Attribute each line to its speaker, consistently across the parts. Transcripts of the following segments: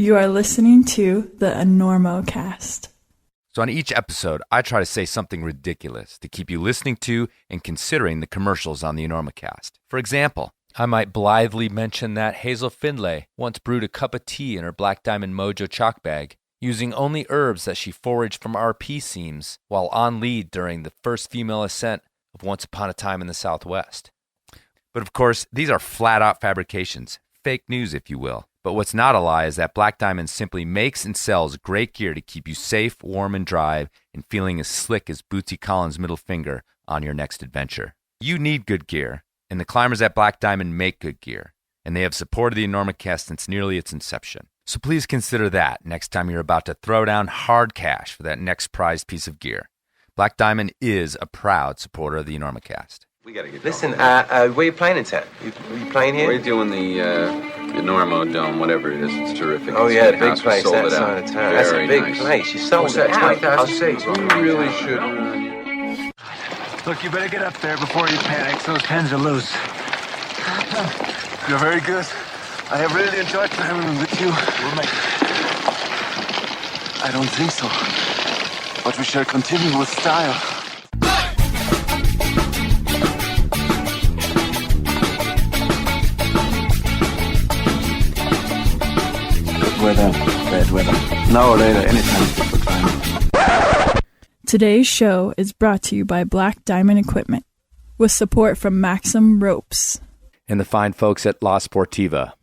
Speaker 1: You are listening to the Enormocast.
Speaker 2: So on each episode, I try to say something ridiculous to keep you listening to and considering the commercials on the Enormocast. For example, I might blithely mention that Hazel Findlay once brewed a cup of tea in her Black Diamond Mojo chalk bag, using only herbs that she foraged from RP seams while on lead during the first female ascent of Once Upon a Time in the Southwest. But of course, these are flat-out fabrications, fake news if you will. But what's not a lie is that Black Diamond simply makes and sells great gear to keep you safe, warm, and dry, and feeling as slick as Bootsy Collins' middle finger on your next adventure. You need good gear, and the climbers at Black Diamond make good gear, and they have supported the Enormocast since nearly its inception. So please consider that next time you're about to throw down hard cash for that next prized piece of gear. Black Diamond is a proud supporter of the Enormocast.
Speaker 3: We gotta get
Speaker 4: Listen, where are you playing in town? You playing here?
Speaker 3: We're doing the Enormo Dome, whatever it is. It's terrific.
Speaker 4: Oh,
Speaker 3: It's
Speaker 4: yeah,
Speaker 3: a
Speaker 4: big
Speaker 3: house. We
Speaker 4: place
Speaker 3: sold it
Speaker 4: outside
Speaker 3: out.
Speaker 4: of town. That's a
Speaker 3: Very
Speaker 4: big
Speaker 3: nice.
Speaker 4: place. You sold
Speaker 3: What's
Speaker 4: it
Speaker 3: that,
Speaker 4: out.
Speaker 3: 20,000 seats?
Speaker 4: You
Speaker 3: really should.
Speaker 5: Look, you better get up there before you panic. Those pens are loose. You're very good. I have really enjoyed climbing with you. We'll make it. I don't think so. But we shall continue with style. Good weather, bad weather. Now or later, anytime for climbing.
Speaker 1: Today's show is brought to you by Black Diamond Equipment, with support from Maxim Ropes.
Speaker 2: And the fine folks at La Sportiva.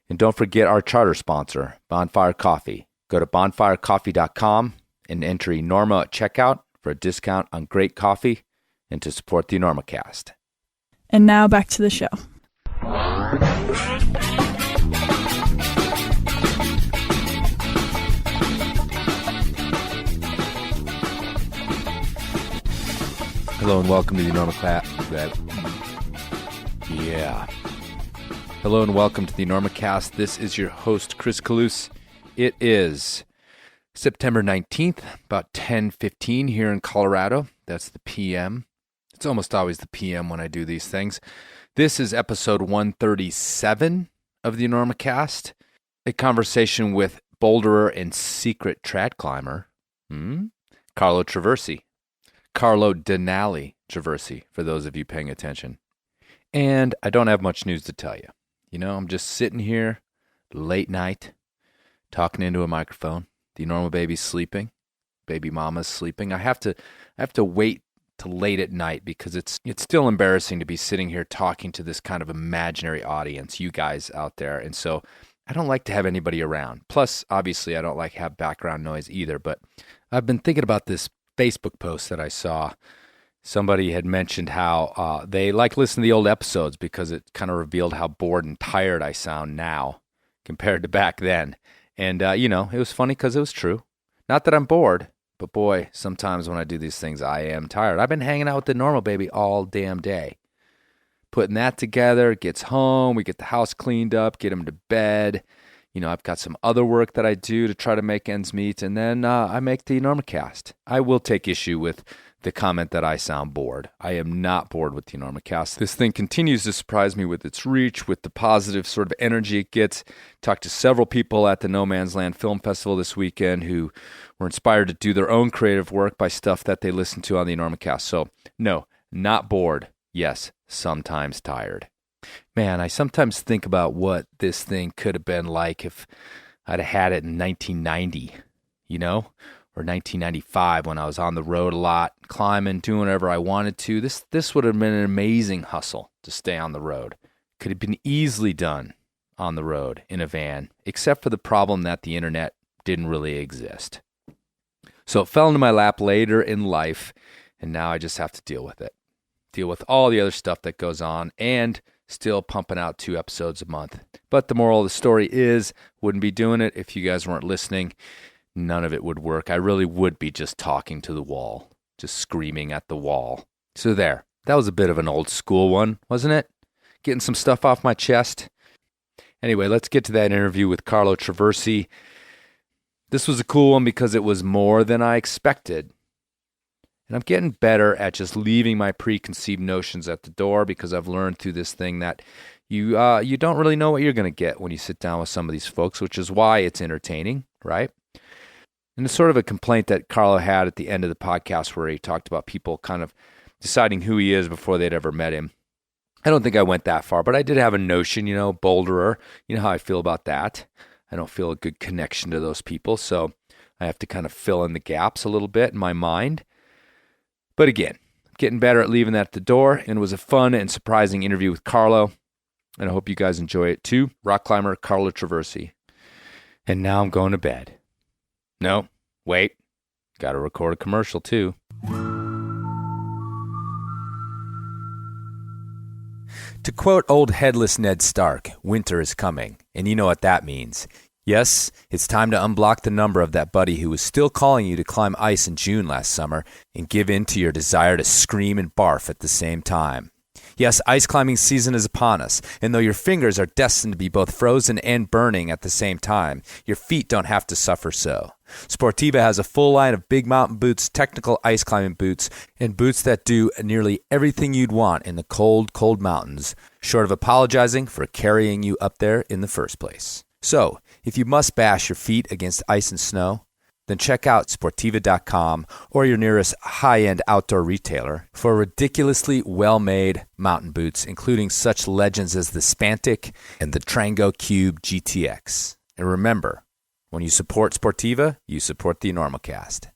Speaker 2: And don't forget our charter sponsor, Bonfire Coffee. Go to bonfirecoffee.com and enter Enorma at checkout for a discount on great coffee and to support the Enormocast.
Speaker 1: And now back to the show.
Speaker 2: Hello and welcome to the Enormocast. Yeah. Hello and welcome to the Enormocast. This is your host, Chris Kalous. It is September 19th, about 10:15 here in Colorado. That's the PM. It's almost always the PM when I do these things. This is episode 137 of the Enormocast, a conversation with boulderer and secret trad climber, Carlo Traversi. Carlo Denali Traversi, for those of you paying attention. And I don't have much news to tell you. You know, I'm just sitting here late night, talking into a microphone. The Enormo baby's sleeping. Baby mama's sleeping. I have to wait till late at night because it's still embarrassing to be sitting here talking to this kind of imaginary audience, you guys out there. And so I don't like to have anybody around. Plus, obviously, I don't like to have background noise either. But I've been thinking about this Facebook post that I saw. Somebody had mentioned how they like listening to the old episodes because it kind of revealed how bored and tired I sound now compared to back then. And, it was funny because it was true. Not that I'm bored, but boy, sometimes when I do these things, I am tired. I've been hanging out with the Enormo baby all damn day. Putting that together, gets home, we get the house cleaned up, get him to bed. You know, I've got some other work that I do to try to make ends meet, and then I make the Enormocast. I will take issue with the comment that I sound bored. I am not bored with the Enormocast. This thing continues to surprise me with its reach, with the positive sort of energy it gets. Talked to several people at the No Man's Land Film Festival this weekend who were inspired to do their own creative work by stuff that they listen to on the Enormocast. So, no, not bored. Yes, sometimes tired. Man, I sometimes think about what this thing could have been like if I'd have had it in 1990, or 1995 when I was on the road a lot, climbing, doing whatever I wanted to. This would have been an amazing hustle to stay on the road. Could have been easily done on the road in a van, except for the problem that the internet didn't really exist. So it fell into my lap later in life, and now I just have to deal with it. Deal with all the other stuff that goes on, and still pumping out 2 episodes a month. But the moral of the story is, wouldn't be doing it if you guys weren't listening. None of it would work. I really would be just talking to the wall, just screaming at the wall. So there, that was a bit of an old school one, wasn't it? Getting some stuff off my chest. Anyway, let's get to that interview with Carlo Traversi. This was a cool one because it was more than I expected. And I'm getting better at just leaving my preconceived notions at the door because I've learned through this thing that you don't really know what you're going to get when you sit down with some of these folks, which is why it's entertaining, right? And it's sort of a complaint that Carlo had at the end of the podcast where he talked about people kind of deciding who he is before they'd ever met him. I don't think I went that far, but I did have a notion, boulderer. You know how I feel about that. I don't feel a good connection to those people, so I have to kind of fill in the gaps a little bit in my mind. But again, I'm getting better at leaving that at the door, and it was a fun and surprising interview with Carlo, and I hope you guys enjoy it too. Rock climber Carlo Traversi. And now I'm going to bed. No, wait. Got to record a commercial too. To quote old headless Ned Stark, winter is coming, and you know what that means. Yes, it's time to unblock the number of that buddy who was still calling you to climb ice in June last summer and give in to your desire to scream and barf at the same time. Yes, ice climbing season is upon us, and though your fingers are destined to be both frozen and burning at the same time, your feet don't have to suffer so. Sportiva has a full line of big mountain boots, technical ice climbing boots, and boots that do nearly everything you'd want in the cold, cold mountains, short of apologizing for carrying you up there in the first place. So, if you must bash your feet against ice and snow, then check out Sportiva.com or your nearest high-end outdoor retailer for ridiculously well-made mountain boots, including such legends as the Spantic and the Trango Cube GTX. And remember, when you support Sportiva, you support the Enormocast.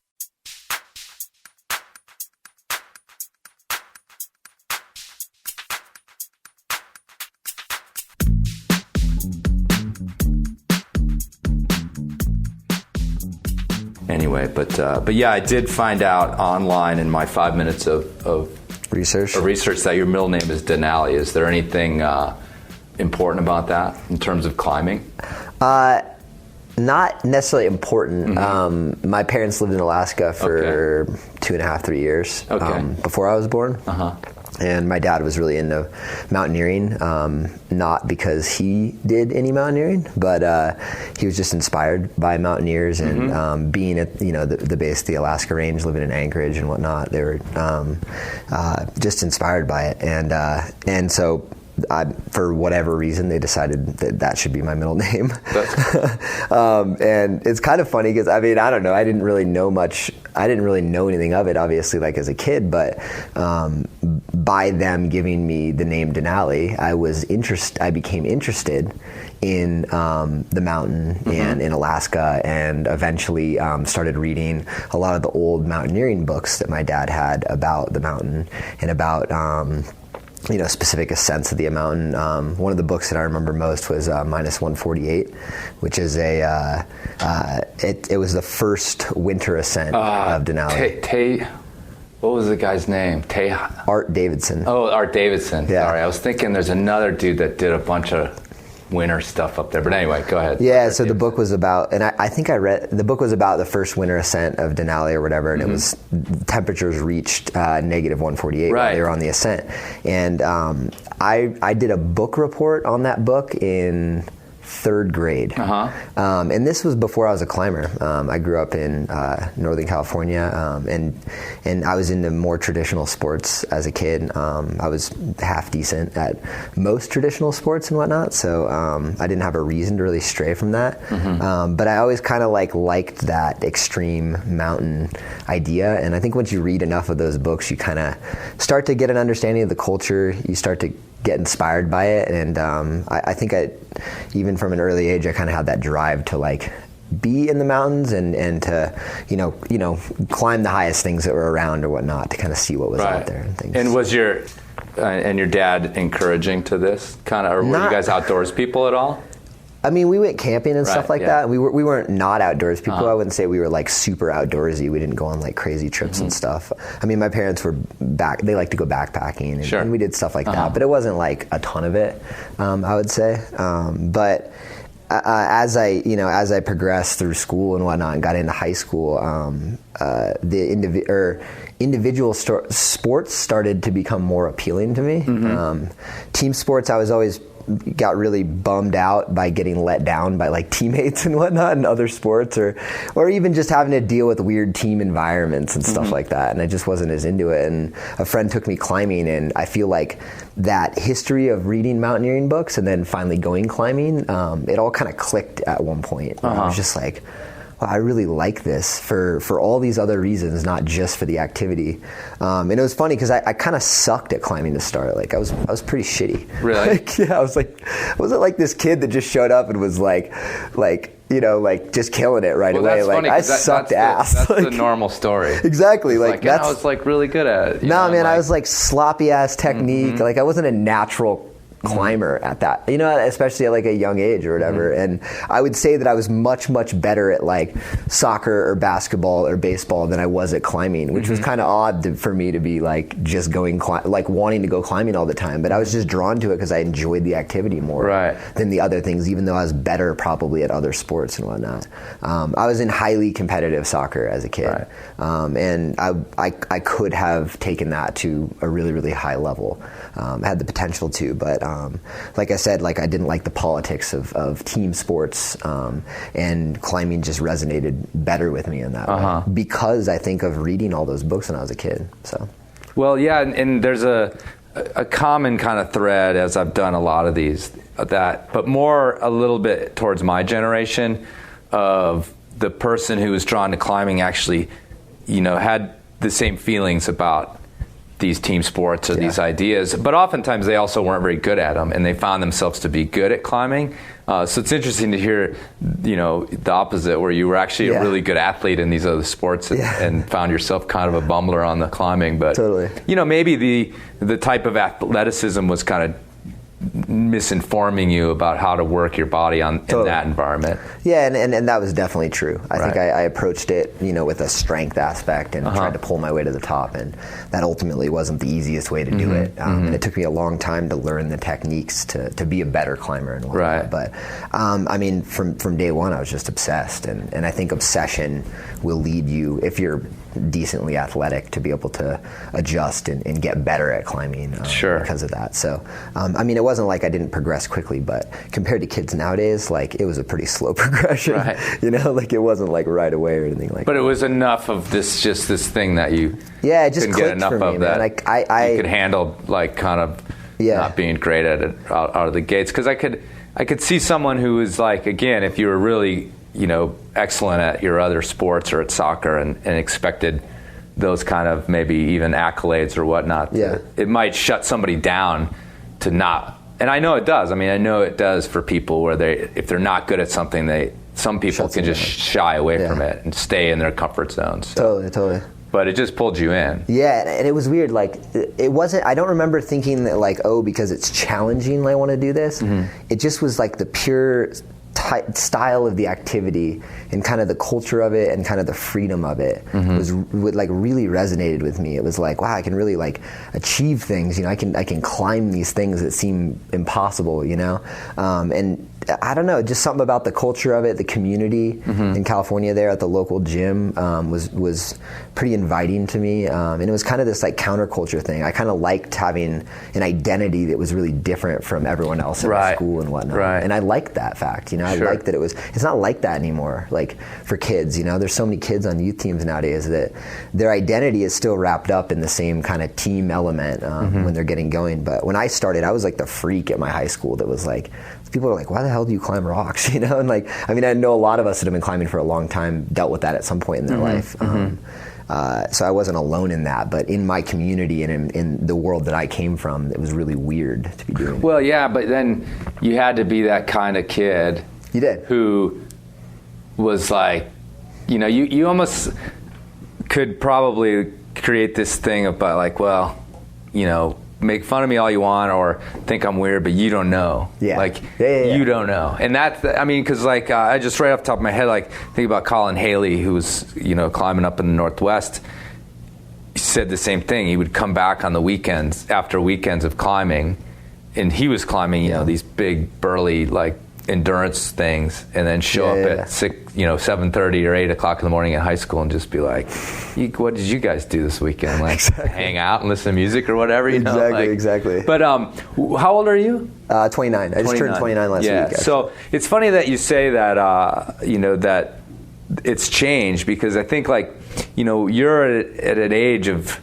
Speaker 2: Anyway, but yeah, I did find out online in my 5 minutes of research that your middle name is Denali. Is there anything important about that in terms of climbing?
Speaker 6: Not necessarily important. Mm-hmm. My parents lived in Alaska for 2.5, 3 years before I was born. Uh-huh. And my dad was really into mountaineering, not because he did any mountaineering, but he was just inspired by mountaineers and being at the base of the Alaska Range, living in Anchorage and whatnot. They were just inspired by it, and so. For whatever reason, they decided that should be my middle name. And it's kind of funny because, I don't know. I didn't really know much. I didn't really know anything of it, obviously, like as a kid. But by them giving me the name Denali, I became interested in the mountain and in Alaska, and eventually started reading a lot of the old mountaineering books that my dad had about the mountain and about specific ascents of the mountain. One of the books that I remember most was Minus 148, which is it was the first winter ascent of Denali.
Speaker 2: What was the guy's name?
Speaker 6: Art Davidson.
Speaker 2: Oh, Art Davidson.
Speaker 6: Yeah.
Speaker 2: Sorry, I was thinking there's another dude that did a bunch of winter stuff up there. But anyway, go ahead.
Speaker 6: Yeah, so the book was about, and I think I read, the book was about the first winter ascent of Denali or whatever, and it was, temperatures reached negative 148 while they were on the ascent. And I did a book report on that book in 3rd grade. And this was before I was a climber. I grew up in Northern California, and I was into more traditional sports as a kid. I was half decent at most traditional sports and whatnot, so I didn't have a reason to really stray from that. But I always kind of liked that extreme mountain idea, and I think once you read enough of those books, you kind of start to get an understanding of the culture. You start to get inspired by it, and I think even from an early age, I kind of had that drive to be in the mountains and to climb the highest things that were around or whatnot, to kind of see what was out there and things.
Speaker 2: And was your dad encouraging to this kind of, or were you guys outdoors people at all?
Speaker 6: We went camping and stuff like that. We weren't not outdoors people. I wouldn't say we were super outdoorsy. We didn't go on crazy trips and stuff. my parents were they liked to go backpacking and we did stuff like that, but it wasn't a ton of it, I would say. But as I progressed through school and whatnot and got into high school, the individual sports started to become more appealing to me. Team sports, I was always got really bummed out by getting let down by like teammates and whatnot in other sports, or even just having to deal with weird team environments and stuff like that. And I just wasn't as into it. And a friend took me climbing, and I feel like that history of reading mountaineering books and then finally going climbing, it all kind of clicked at one point. And I was just like, well, I really like this for all these other reasons, not just for the activity. And it was funny because I kind of sucked at climbing to start. Like I was pretty shitty.
Speaker 2: Really?
Speaker 6: Like, yeah, I wasn't like this kid that just showed up and was like just killing it right away.
Speaker 2: That's
Speaker 6: like
Speaker 2: funny,
Speaker 6: I sucked ass.
Speaker 2: That's
Speaker 6: like,
Speaker 2: the normal story.
Speaker 6: Exactly.
Speaker 2: Like I was like really good at it.
Speaker 6: No, man, I was like sloppy ass technique. Like I wasn't a natural climber at that, especially at like a young age or whatever. And I would say that I was much, much better at like soccer or basketball or baseball than I was at climbing, which was kind of odd for me to be like just going like wanting to go climbing all the time. But I was just drawn to it because I enjoyed the activity more than the other things, even though I was better probably at other sports and whatnot. I was in highly competitive soccer as a kid, and I could have taken that to a really, really high level. Had the potential to, but like I said, like I didn't like the politics of team sports, and climbing just resonated better with me in that way because I think of reading all those books when I was a kid. So,
Speaker 2: well, yeah, and there's a common kind of thread as I've done a lot of these but more a little bit towards my generation of the person who was drawn to climbing actually, had the same feelings about these team sports or these ideas, but oftentimes they also weren't very good at them, and they found themselves to be good at climbing. So it's interesting to hear, the opposite, where you were actually a really good athlete in these other sports and found yourself kind of a bumbler on the climbing. But maybe the type of athleticism was kind of misinforming you about how to work your body in that environment.
Speaker 6: Yeah, and that was definitely true. I think I approached it, with a strength aspect and tried to pull my way to the top, and that ultimately wasn't the easiest way to do it. And it took me a long time to learn the techniques to be a better climber and whatnot. But I mean, from day one, I was just obsessed, and I think obsession will lead you, if you're decently athletic, to be able to adjust and get better at climbing because of that. So, I mean, it wasn't like I didn't progress quickly, but compared to kids nowadays, like it was a pretty slow progression. Like it wasn't like right away or anything like that.
Speaker 2: But it was enough of this thing that you
Speaker 6: it just
Speaker 2: couldn't get enough
Speaker 6: for me,
Speaker 2: of that.
Speaker 6: Like you
Speaker 2: could handle like kind of not being great at it out of the gates. Because I could see someone who was like, again, if you were really excellent at your other sports or at soccer and expected those kind of maybe even accolades or whatnot, it might shut somebody down to not. And I know it does. I mean, I know it does for people where if they're not good at something, some people can just shy away from it and stay in their comfort zones. So.
Speaker 6: Totally.
Speaker 2: But it just pulled you in. Yeah,
Speaker 6: and it was weird. Like, it wasn't, I don't remember thinking that like, because it's challenging, I want to do this. It just was like the pure style of the activity and kind of the culture of it and kind of the freedom of it was like really resonated with me. It was like, wow, I can really like achieve things. I can climb these things that seem impossible. And I don't know, just something about the culture of it, the community in California there at the local gym was pretty inviting to me. And it was kind of this like counterculture thing. I kind of liked having an identity that was really different from everyone else in my school and whatnot. And I liked that fact. I liked that it's not like that anymore. Like for kids, there's so many kids on youth teams nowadays that their identity is still wrapped up in the same kind of team element when they're getting going. But when I started, I was like the freak at my high school that was like, people are like, why the hell do you climb rocks? And like, I mean, I know a lot of us that have been climbing for a long time dealt with that at some point in their life. So I wasn't alone in that, but in my community and in the world that I came from, it was really weird to be doing.
Speaker 2: Well, yeah, but then you had to be that kind of kid.
Speaker 6: You did.
Speaker 2: Who was like, you almost could probably create this thing about like, well, make fun of me all you want or think I'm weird, but you don't know. You don't know. And that's, I mean, because like, I just right off the top of my head, like, think about Colin Haley, who was, climbing up in the Northwest. He said the same thing. He would come back on the weekends, after weekends of climbing, and he was climbing, these big, burly, like, endurance things, and then show up at 7:30 or 8 o'clock in the morning at high school and just be like, what did you guys do this weekend? Like hang out and listen to music or whatever,
Speaker 6: Exactly.
Speaker 2: But how old are you?
Speaker 6: 29. I just turned 29 last week. Actually.
Speaker 2: So it's funny that you say that, that it's changed, because I think you're at an age of,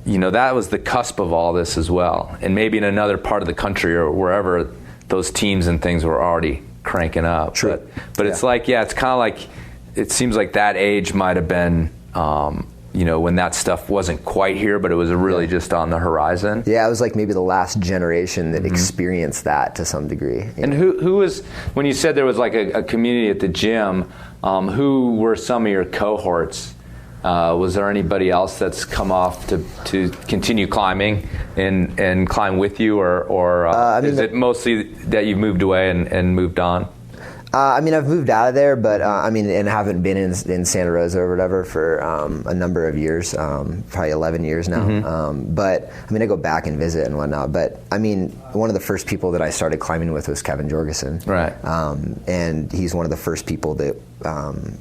Speaker 2: that was the cusp of all this as well. And maybe in another part of the country or wherever, those teams and things were already cranking up.
Speaker 6: True.
Speaker 2: But it's it's kind of like, it seems like that age might have been, when that stuff wasn't quite here, but it was really just on the horizon. Yeah,
Speaker 6: it was like maybe the last generation that experienced that to some degree.
Speaker 2: And who was, when you said there was like a community at the gym, who were some of your cohorts? Was there anybody else that's come off to continue climbing and climb with you, or is it mostly that you've moved away and moved on?
Speaker 6: I've moved out of there, but and haven't been in Santa Rosa or whatever for a number of years, probably 11 years now. But I go back and visit and whatnot. But one of the first people that I started climbing with was Kevin Jorgensen,
Speaker 2: right?
Speaker 6: And he's one of the first people that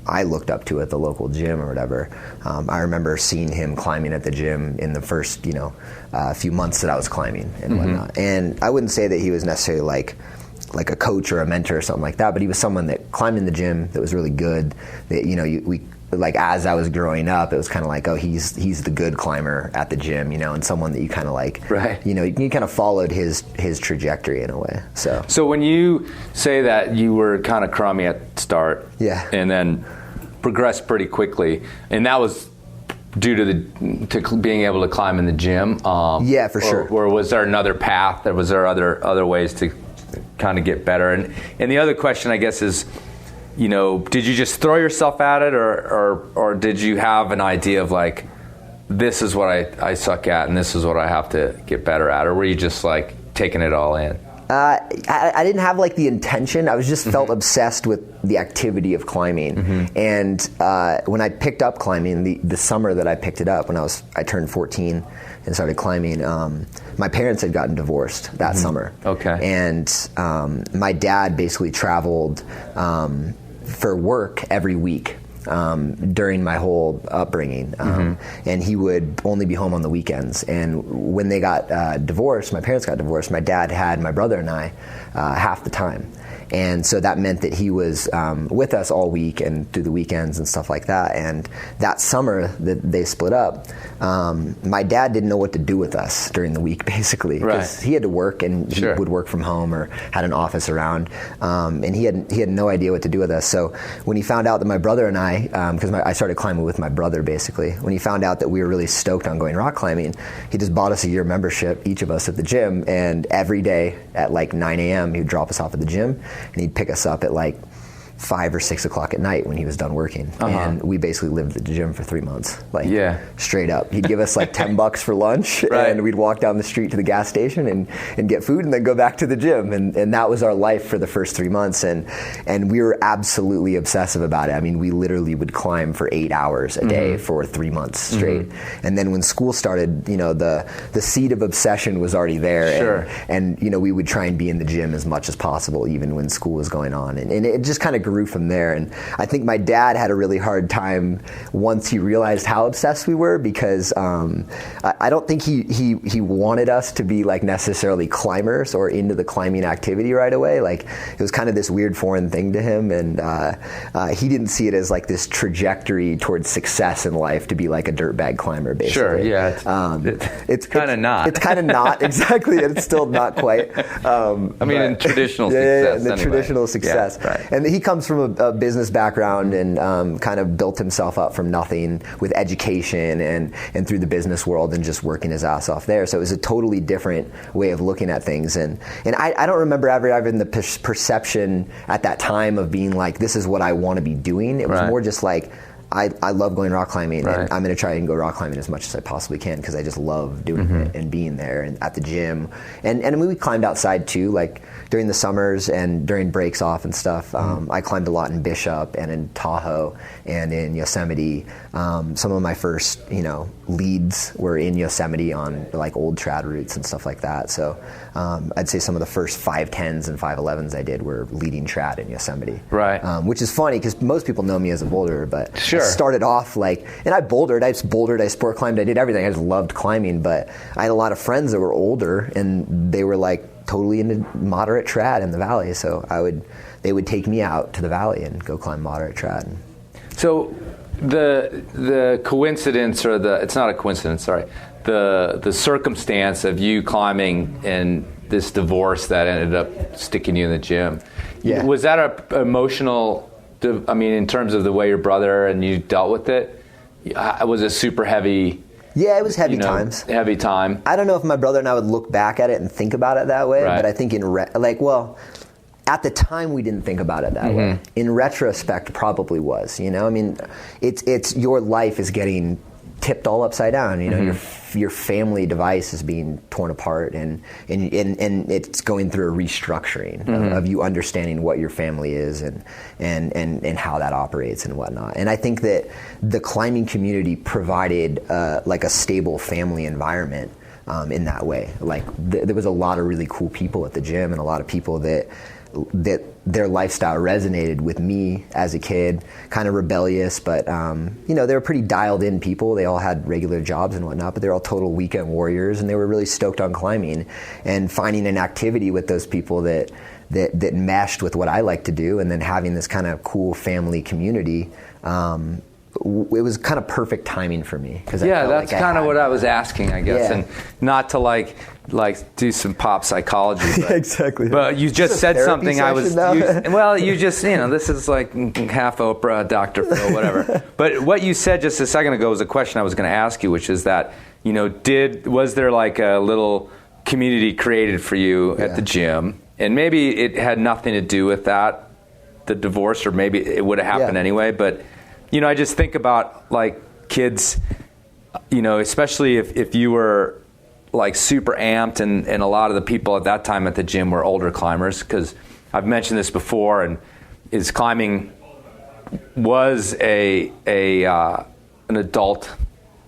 Speaker 6: I looked up to at the local gym or whatever. I remember seeing him climbing at the gym in the first few months that I was climbing and whatnot. And I wouldn't say that he was necessarily like a coach or a mentor or something like that, but he was someone that climbed in the gym that was really good. That we as I was growing up, it was kind of like, oh, he's the good climber at the gym, and someone that you kind of like,
Speaker 2: right?
Speaker 6: You kind of followed his trajectory in a way.
Speaker 2: So when you say that you were kind of crummy at start, and then progressed pretty quickly, and that was due to being able to climb in the gym,
Speaker 6: for sure.
Speaker 2: Or was there another path? Was there other ways to kind of get better? And the other question, I guess, is, did you just throw yourself at it, or did you have an idea of like, this is what I suck at and this is what I have to get better at, or were you just like taking it all in?
Speaker 6: I didn't have like the intention. I was just felt obsessed with the activity of climbing. And when I picked up climbing, the summer that I picked it up, when I turned 14 and started climbing, my parents had gotten divorced that summer.
Speaker 2: Okay.
Speaker 6: And my dad basically traveled for work every week during my whole upbringing. And he would only be home on the weekends. And when they got divorced, my parents got divorced, my dad had my brother and I half the time. And so that meant that he was with us all week and through the weekends and stuff like that. And that summer that they split up, my dad didn't know what to do with us during the week, basically. Because he had to work, and he would work from home or had an office around. And he had no idea what to do with us. So when he found out that my brother and I, because I started climbing with my brother, basically, when he found out that we were really stoked on going rock climbing, he just bought us a year membership, each of us, at the gym. And every day at like 9 a.m., he would drop us off at the gym, and he'd pick us up at like 5 or 6 o'clock at night when he was done working. And we basically lived at the gym for 3 months, straight up. He'd give us like $10 for lunch, and we'd walk down the street to the gas station and get food and then go back to the gym. And that was our life for the first 3 months. And we were absolutely obsessive about it. I mean, we literally would climb for 8 hours a day for 3 months straight. And then when school started, the seed of obsession was already there. And we would try and be in the gym as much as possible, even when school was going on. And it just kind of grew from there. And I think my dad had a really hard time once he realized how obsessed we were, because I don't think he wanted us to be like necessarily climbers or into the climbing activity right away. Like, it was kind of this weird foreign thing to him, and he didn't see it as like this trajectory towards success in life to be like a dirtbag climber, basically.
Speaker 2: It's kind of not.
Speaker 6: It's kind of not, exactly. It's still not quite.
Speaker 2: In traditional success.
Speaker 6: The traditional success. And he comes from a business background and kind of built himself up from nothing with education and through the business world and just working his ass off there. So it was a totally different way of looking at things. And I don't remember ever having the perception at that time of being like, this is what I want to be doing. It was more just like, I love going rock climbing,
Speaker 2: Right.
Speaker 6: and I'm going to try and go rock climbing as much as I possibly can because I just love doing it and being there and at the gym. And I mean, we climbed outside too, like during the summers and during breaks off and stuff. I climbed a lot in Bishop and in Tahoe and in Yosemite. Some of my first, leads were in Yosemite on like old trad routes and stuff like that. So I'd say some of the first 510s and 511s I did were leading trad in Yosemite.
Speaker 2: Right.
Speaker 6: Which is funny because most people know me as a boulderer, but
Speaker 2: Sure.
Speaker 6: I started off and I bouldered, I sport climbed, I did everything. I just loved climbing, but I had a lot of friends that were older and they were like totally into moderate trad in the valley. So they would take me out to the valley and go climb moderate trad.
Speaker 2: So the coincidence, or it's not a coincidence, sorry, the circumstance of you climbing and this divorce that ended up sticking you in the gym, was that a emotional, in terms of the way your brother and you dealt with it, was it super heavy?
Speaker 6: Yeah, it was heavy times.
Speaker 2: Heavy time.
Speaker 6: I don't know if my brother and I would look back at it and think about it that way,
Speaker 2: Right.
Speaker 6: but I think at the time we didn't think about it that way. In retrospect, probably was. It's your life is getting tipped all upside down. Your family device is being torn apart, and it's going through a restructuring of you understanding what your family is and how that operates and whatnot. And I think that the climbing community provided like a stable family environment. In that way, there was a lot of really cool people at the gym, and a lot of people that their lifestyle resonated with me as a kid. Kind of rebellious, but they were pretty dialed in people. They all had regular jobs and whatnot, but they're all total weekend warriors, and they were really stoked on climbing and finding an activity with those people that meshed with what I like to do, and then having this kind of cool family community. It was kind of perfect timing for me.
Speaker 2: That's kind of what I was asking, I guess, and not to like do some pop psychology. But,
Speaker 6: exactly.
Speaker 2: But you just said something I was. You just this is like half Oprah, Dr. Phil, whatever. But what you said just a second ago was a question I was going to ask you, which is that was there like a little community created for you at the gym, and maybe it had nothing to do with that, the divorce, or maybe it would have happened anyway, but. I just think about like kids, especially if you were like super amped and a lot of the people at that time at the gym were older climbers, because I've mentioned this before, and climbing was an adult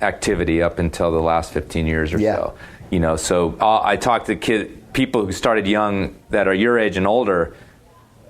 Speaker 2: activity up until the last 15 years or so. So I talked to people who started young that are your age and older.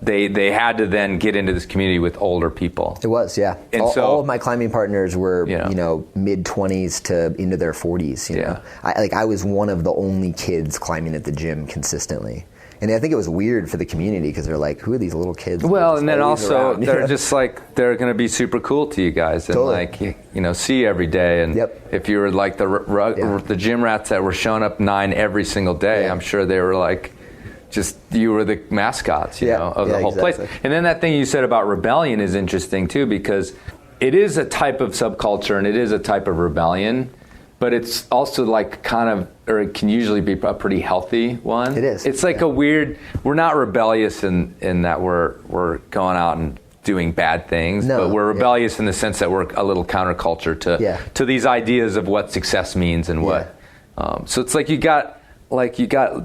Speaker 2: They had to then get into this community with older people.
Speaker 6: It was, yeah. And all of my climbing partners were, mid-20s to into their 40s. I was one of the only kids climbing at the gym consistently. And I think it was weird for the community because they're like, who are these little kids?
Speaker 2: Well, and then also they're just like, they're going to be super cool to you guys. And totally. See you every day. And if you were like the gym rats that were showing up 9 every single day, I'm sure they were like, just you were the mascots, of the whole place. And then that thing you said about rebellion is interesting too, because it is a type of subculture and it is a type of rebellion, but it's also like it can usually be a pretty healthy one.
Speaker 6: It is.
Speaker 2: It's like we're not rebellious in that we're going out and doing bad things, but we're rebellious in the sense that we're a little counterculture to these ideas of what success means and what. So it's like you got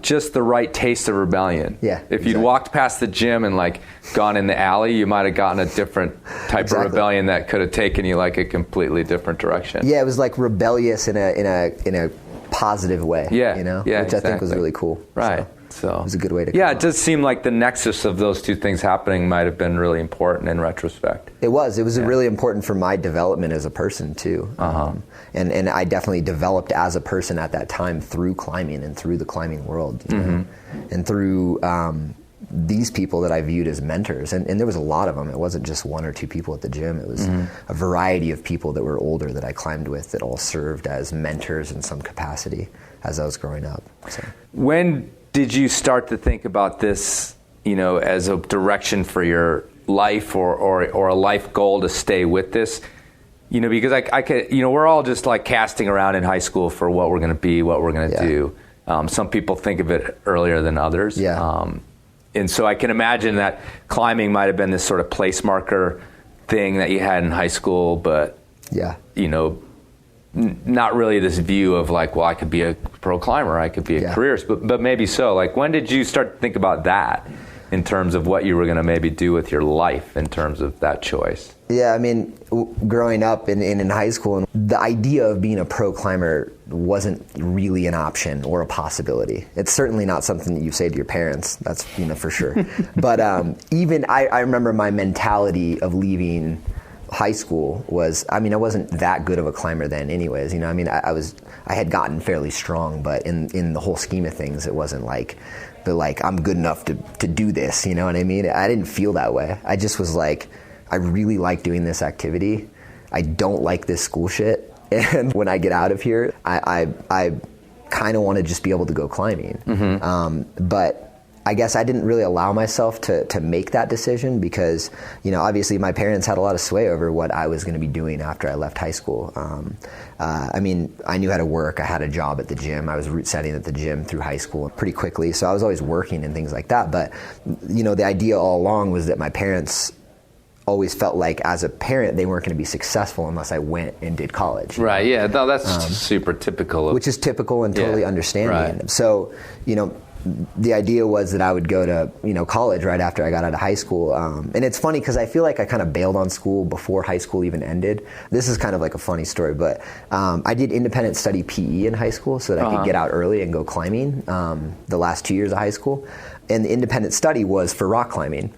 Speaker 2: just the right taste of rebellion.
Speaker 6: Yeah.
Speaker 2: If you'd walked past the gym and gone in the alley, you might have gotten a different type of rebellion that could have taken you a completely different direction.
Speaker 6: Yeah, it was like rebellious in a positive way.
Speaker 2: Yeah.
Speaker 6: Which I think was really cool.
Speaker 2: Right. So
Speaker 6: it was a good way to.
Speaker 2: Yeah, it does seem like the nexus of those two things happening might have been really important in retrospect.
Speaker 6: It was really important for my development as a person too. And I definitely developed as a person at that time through climbing and through the climbing world, and through these people that I viewed as mentors. And there was a lot of them. It wasn't just 1 or 2 people at the gym. It was a variety of people that were older that I climbed with that all served as mentors in some capacity as I was growing up. So.
Speaker 2: When did you start to think about this, as a direction for your life or a life goal to stay with this? Because I could, we're all just like casting around in high school for what we're going to be, what we're going to do. Some people think of it earlier than others. And so I can imagine that climbing might have been this sort of place marker thing that you had in high school, but not really this view of like, well, I could be a pro climber, I could be a careerist, but maybe so. Like, when did you start to think about that in terms of what you were going to maybe do with your life in terms of that choice?
Speaker 6: Yeah, I mean, growing up in high school, the idea of being a pro climber wasn't really an option or a possibility. It's certainly not something that you say to your parents, that's for sure. But even I remember my mentality of leaving high school was, I wasn't that good of a climber then anyways. I had gotten fairly strong, but in the whole scheme of things, it wasn't like I'm good enough to do this, you know what I mean? I didn't feel that way. I just was like, I really like doing this activity. I don't like this school shit. And when I get out of here, I kind of want to just be able to go climbing. But I guess I didn't really allow myself to make that decision because, obviously my parents had a lot of sway over what I was going to be doing after I left high school. I knew how to work. I had a job at the gym. I was route setting at the gym through high school pretty quickly. So I was always working and things like that. But, the idea all along was that my parents always felt like as a parent they weren't going to be successful unless I went and did college.
Speaker 2: Right, yeah. No, that's super typical.
Speaker 6: Which is typical and totally understanding. Right. So, the idea was that I would go to, college right after I got out of high school. And it's funny because I feel like I kind of bailed on school before high school even ended. This is kind of like a funny story, but I did independent study PE in high school so that I could get out early and go climbing the last 2 years of high school. And the independent study was for rock climbing,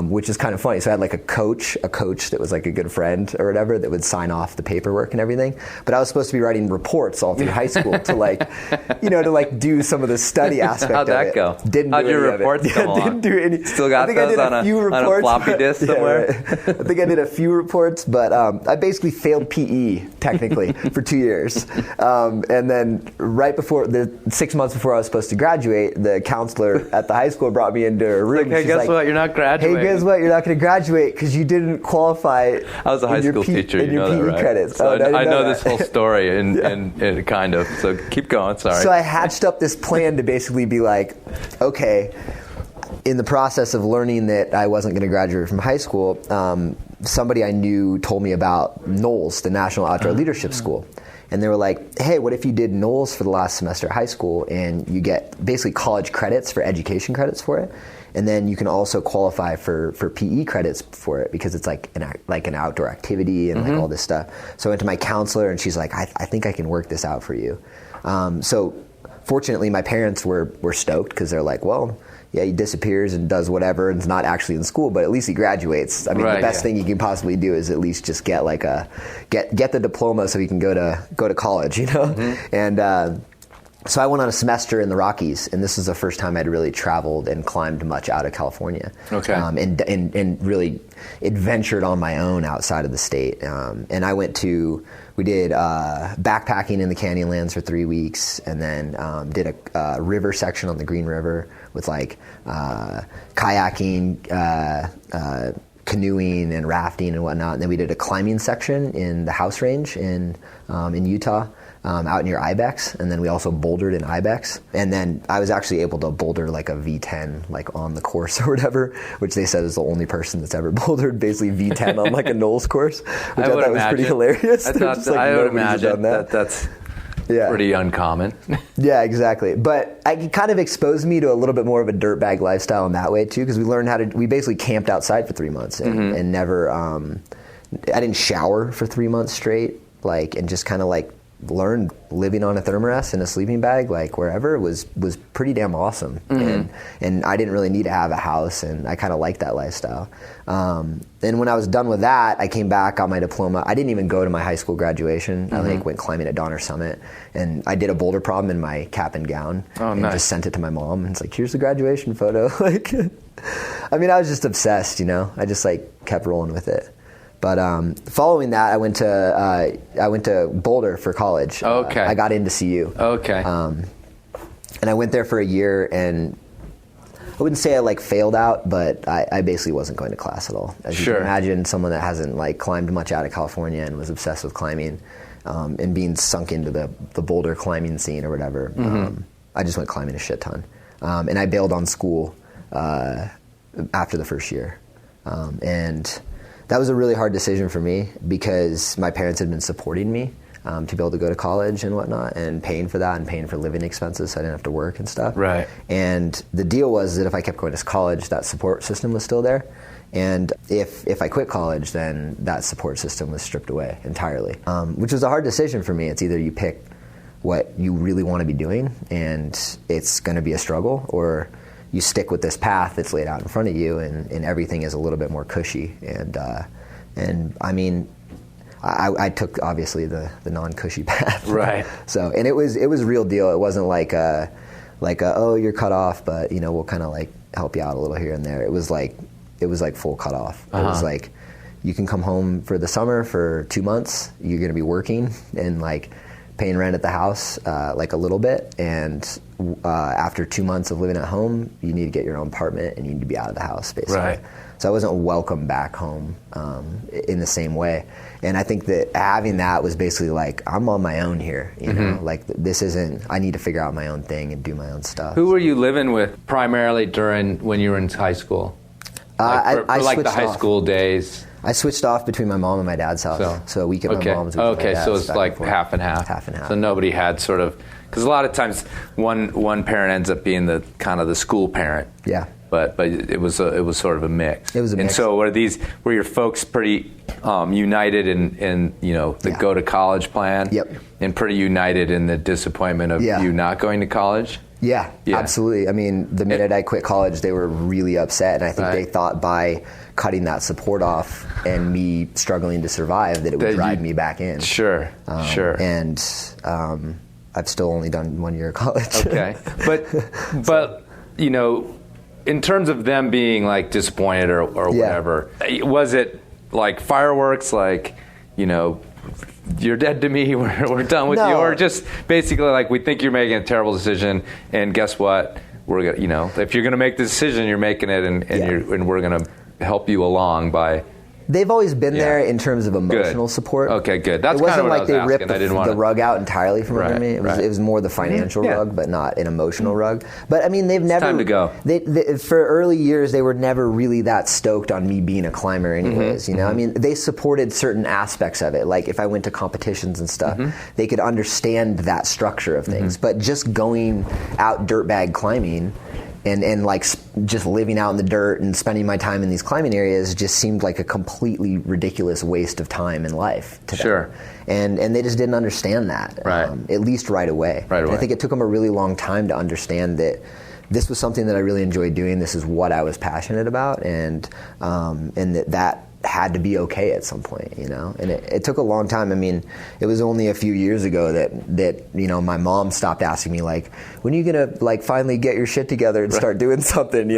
Speaker 6: which is kind of funny. So I had like a coach that was like a good friend or whatever that would sign off the paperwork and everything. But I was supposed to be writing reports all through high school to do some of the study aspect of it.
Speaker 2: How'd that go?
Speaker 6: Didn't
Speaker 2: How'd
Speaker 6: do
Speaker 2: your
Speaker 6: any
Speaker 2: reports
Speaker 6: of it.
Speaker 2: come along?
Speaker 6: Didn't do any.
Speaker 2: Still got those on a floppy disk somewhere?
Speaker 6: Yeah, right. I think I did a few reports, but I basically failed PE technically for 2 years. And then right before, 6 months before I was supposed to graduate, the counselor at the high school brought me into a room.
Speaker 2: Hey, guess what? You're not graduating.
Speaker 6: Hey, guess what? You're not going to graduate because you didn't qualify.
Speaker 2: I was a high school teacher. You know that, right?
Speaker 6: Credits.
Speaker 2: So I know this whole story and kind of. So keep going. Sorry.
Speaker 6: So I hatched up this plan to basically be like, okay, in the process of learning that I wasn't going to graduate from high school, somebody I knew told me about NOLS, the National Outdoor Leadership School. And they were like, hey, what if you did NOLS for the last semester of high school and you get basically college credits for education credits for it? And then you can also qualify for PE credits for it because it's like an outdoor activity and like all this stuff. So I went to my counselor and she's like, I think I can work this out for you. So fortunately, my parents were stoked because they're like, well, yeah, he disappears and does whatever and is not actually in school, but at least he graduates. I mean, the best thing you can possibly do is at least just get get the diploma so he can go to college, And so I went on a semester in the Rockies, and this was the first time I'd really traveled and climbed much out of California.
Speaker 2: Okay.
Speaker 6: And really adventured on my own outside of the state. And we did backpacking in the Canyonlands for 3 weeks, and then did a river section on the Green River with like kayaking, canoeing and rafting and whatnot. And then we did a climbing section in the House Range in Utah. Out near Ibex, and then we also bouldered in Ibex, and then I was actually able to boulder like a V10 like on the course or whatever, which they said is the only person that's ever bouldered basically V10 on like a NOLS course, which I thought was pretty hilarious.
Speaker 2: I would imagine that's pretty uncommon.
Speaker 6: Yeah, exactly. But it kind of exposed me to a little bit more of a dirtbag lifestyle in that way too, because we basically camped outside for 3 months and never, I didn't shower for 3 months straight, and just kind of learned living on a thermarest in a sleeping bag, wherever, was pretty damn awesome. And I didn't really need to have a house, and I kind of liked that lifestyle. Then when I was done with that, I came back, got my diploma. I didn't even go to my high school graduation. I went climbing at Donner Summit, and I did a boulder problem in my cap and gown, and just sent it to my mom. And it's like, here's the graduation photo. I was just obsessed, I just kept rolling with it. But following that, I went to Boulder for college.
Speaker 2: Okay.
Speaker 6: I got into CU.
Speaker 2: Okay.
Speaker 6: And I went there for a year, and I wouldn't say I failed out, but I basically wasn't going to class at all. As you can imagine, someone that hasn't climbed much out of California and was obsessed with climbing, and being sunk into the Boulder climbing scene or whatever. I just went climbing a shit ton, and I bailed on school after the first year, and that was a really hard decision for me because my parents had been supporting me to be able to go to college and whatnot, and paying for that and paying for living expenses so I didn't have to work and stuff.
Speaker 2: Right.
Speaker 6: And the deal was that if I kept going to college, that support system was still there. And if I quit college, then that support system was stripped away entirely, which was a hard decision for me. It's either you pick what you really want to be doing and it's going to be a struggle, or you stick with this path that's laid out in front of you and everything is a little bit more cushy. And I mean, I took obviously the non-cushy path.
Speaker 2: Right.
Speaker 6: So, and it was a real deal. It wasn't like oh, you're cut off, but we'll kind of like help you out a little here and there. It was like full cut off. It was like, you can come home for the summer for 2 months. You're going to be working and like paying rent at the house, like a little bit. And after 2 months of living at home, you need to get your own apartment and you need to be out of the house, basically. Right. So I wasn't welcome back home in the same way. And I think that having that was basically like, I'm on my own here, you know, like this isn't, I need to figure out my own thing and do my own stuff.
Speaker 2: Who were you living with primarily when you were in high school? For the high school days?
Speaker 6: I switched off between my mom and my dad's house. So a week at my mom's, week at my dad's.
Speaker 2: So it's like half and half.
Speaker 6: Half and half.
Speaker 2: So nobody had sort of, because a lot of times one parent ends up being the kind of the school parent.
Speaker 6: Yeah.
Speaker 2: But it was sort of a mix.
Speaker 6: It was a mix.
Speaker 2: And so were your folks pretty united in the go to college plan?
Speaker 6: Yep.
Speaker 2: And pretty united in the disappointment of you not going to college?
Speaker 6: Yeah, absolutely. I mean, the minute I quit college, they were really upset, and I think they thought by cutting that support off and me struggling to survive that it would drive me back in.
Speaker 2: Sure.
Speaker 6: And I've still only done 1 year of college.
Speaker 2: Okay, but in terms of them being like disappointed or whatever, was it like fireworks, like you're dead to me, we're done with you, or just basically like, we think you're making a terrible decision, and guess what, we're gonna, if you're gonna make the decision, you're making it, and we're gonna help you along by. They've
Speaker 6: always been there in terms of emotional support.
Speaker 2: Okay, good. That's kind of what I was asking.
Speaker 6: It wasn't like they ripped the rug out entirely from under me. It was more the financial rug, but not an emotional rug. But I mean, they've never.
Speaker 2: It's time to go.
Speaker 6: For early years, they were never really that stoked on me being a climber, anyways. I mean, they supported certain aspects of it. Like if I went to competitions and stuff, they could understand that structure of things. But just going out dirtbag climbing. And like just living out in the dirt and spending my time in these climbing areas just seemed like a completely ridiculous waste of time and life to them.
Speaker 2: Sure.
Speaker 6: And they just didn't understand that, at least right away. And I think it took them a really long time to understand that this was something that I really enjoyed doing. This is what I was passionate about, and that had to be okay at some point, and it took a long time. I mean, it was only a few years ago that my mom stopped asking me like, when are you gonna like finally get your shit together and start doing something,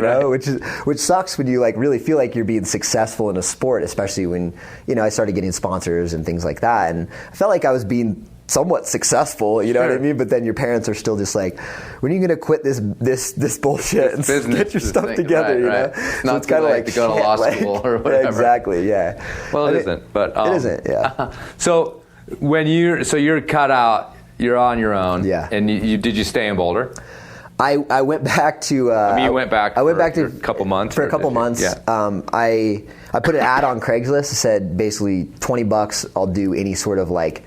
Speaker 6: which sucks when you like really feel like you're being successful in a sport, especially when I started getting sponsors and things like that, and I felt like I was being somewhat successful, you know what I mean? But then your parents are still just like, when are you going to quit this bullshit and get your stuff together,
Speaker 2: Right.
Speaker 6: It's
Speaker 2: not
Speaker 6: it's kind of like
Speaker 2: to go to law school or whatever.
Speaker 6: Exactly, yeah.
Speaker 2: Well, it isn't, but
Speaker 6: it isn't, yeah.
Speaker 2: So when you're cut out, you're on your own.
Speaker 6: Yeah.
Speaker 2: And did you stay in Boulder?
Speaker 6: I went back to.
Speaker 2: You went back.
Speaker 6: I went back
Speaker 2: to a couple months.
Speaker 6: For a couple months.
Speaker 2: Yeah.
Speaker 6: I put an ad on Craigslist that said basically $20. I'll do any sort of like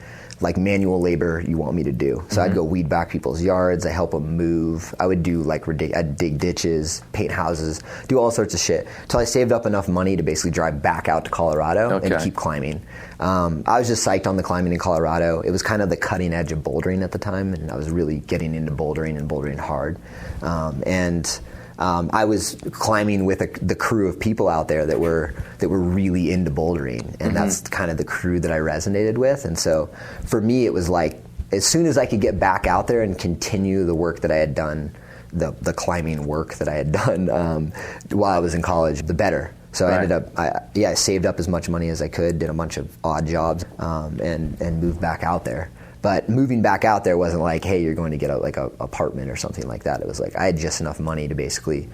Speaker 6: manual labor you want me to do. So I'd go weed back people's yards. I help them move. I would do I'd dig ditches, paint houses, do all sorts of shit until I saved up enough money to basically drive back out to Colorado and keep climbing. I was just psyched on the climbing in Colorado. It was kind of the cutting edge of bouldering at the time, and I was really getting into bouldering and bouldering hard. I was climbing with the crew of people out there that were really into bouldering, and that's kind of the crew that I resonated with. And so for me, it was like, as soon as I could get back out there and continue the work that I had done, the climbing work that I had done while I was in college, the better. So I ended up, I saved up as much money as I could, did a bunch of odd jobs, and moved back out there. But moving back out there wasn't like, hey, you're going to get a apartment or something like that. It was like I had just enough money to basically.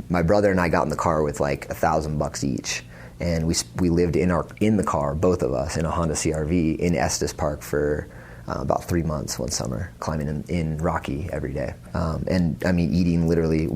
Speaker 6: My brother and I got in the car with like $1,000 each, and we lived in the car, both of us, in a Honda CR-V in Estes Park for about 3 months one summer, climbing in Rocky every day. And I mean, eating literally.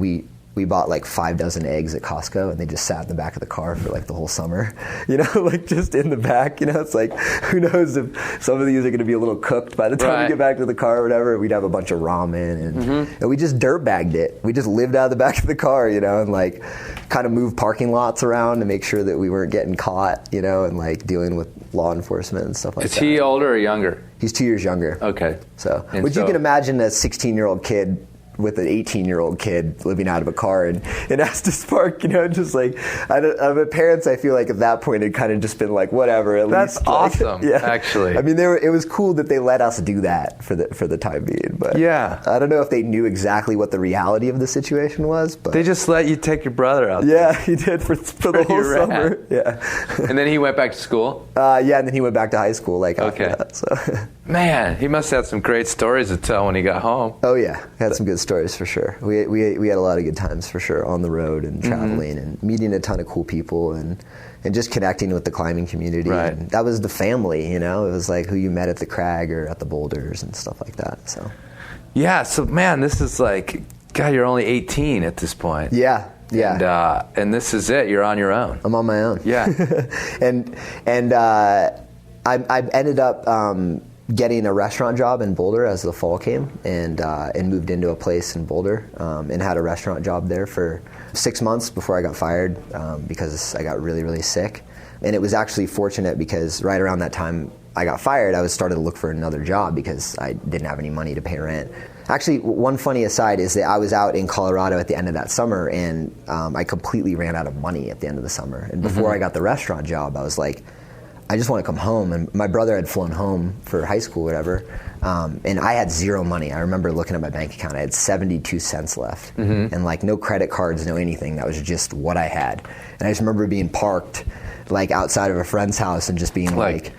Speaker 6: we bought like 5 dozen eggs at Costco, and they just sat in the back of the car for like the whole summer, you know, like just in the back, you know. It's like, who knows if some of these are going to be a little cooked by the time we get back to the car or whatever. We'd have a bunch of ramen, and we just dirt bagged it. We just lived out of the back of the car, you know, and like kind of moved parking lots around to make sure that we weren't getting caught, you know, and like dealing with law enforcement and stuff like that.
Speaker 2: Is he older or younger?
Speaker 6: He's 2 years younger.
Speaker 2: Okay.
Speaker 6: So, which you can imagine a 16-year-old kid with an 18-year-old kid living out of a car and has to spark, you know, just like, my parents, I feel like at that point had kind of just been like, whatever, at
Speaker 2: That's
Speaker 6: least.
Speaker 2: awesome,
Speaker 6: like,
Speaker 2: actually.
Speaker 6: I mean, it was cool that they let us do that for the time being, but I don't know if they knew exactly what the reality of the situation was, but
Speaker 2: they just let you take your brother out.
Speaker 6: Yeah, he did for the whole summer. Yeah.
Speaker 2: And then he went back to school?
Speaker 6: And then he went back to high school, like, after that, so.
Speaker 2: Man, he must have some great stories to tell when he got home.
Speaker 6: Oh yeah, had some good stories for sure. We had a lot of good times for sure on the road and traveling and meeting a ton of cool people and just connecting with the climbing community.
Speaker 2: Right.
Speaker 6: And that was the family, you know. It was like who you met at the crag or at the boulders and stuff like that. So. Yeah.
Speaker 2: So man, this is like, God, you're only 18 at this point.
Speaker 6: Yeah.
Speaker 2: And this is it. You're on your own.
Speaker 6: I'm on my own.
Speaker 2: Yeah.
Speaker 6: and I ended up getting a restaurant job in Boulder as the fall came, and moved into a place in Boulder, and had a restaurant job there for 6 months before I got fired, because I got really, really sick. And it was actually fortunate because right around that time I got fired, I was started to look for another job because I didn't have any money to pay rent. Actually, one funny aside is that I was out in Colorado at the end of that summer, and I completely ran out of money at the end of the summer. And before I got the restaurant job, I was like, I just want to come home. And my brother had flown home for high school, whatever, and I had zero money. I remember looking at my bank account. I had 72 cents left, and like no credit cards, no anything. That was just what I had. And I just remember being parked like outside of a friend's house and just being like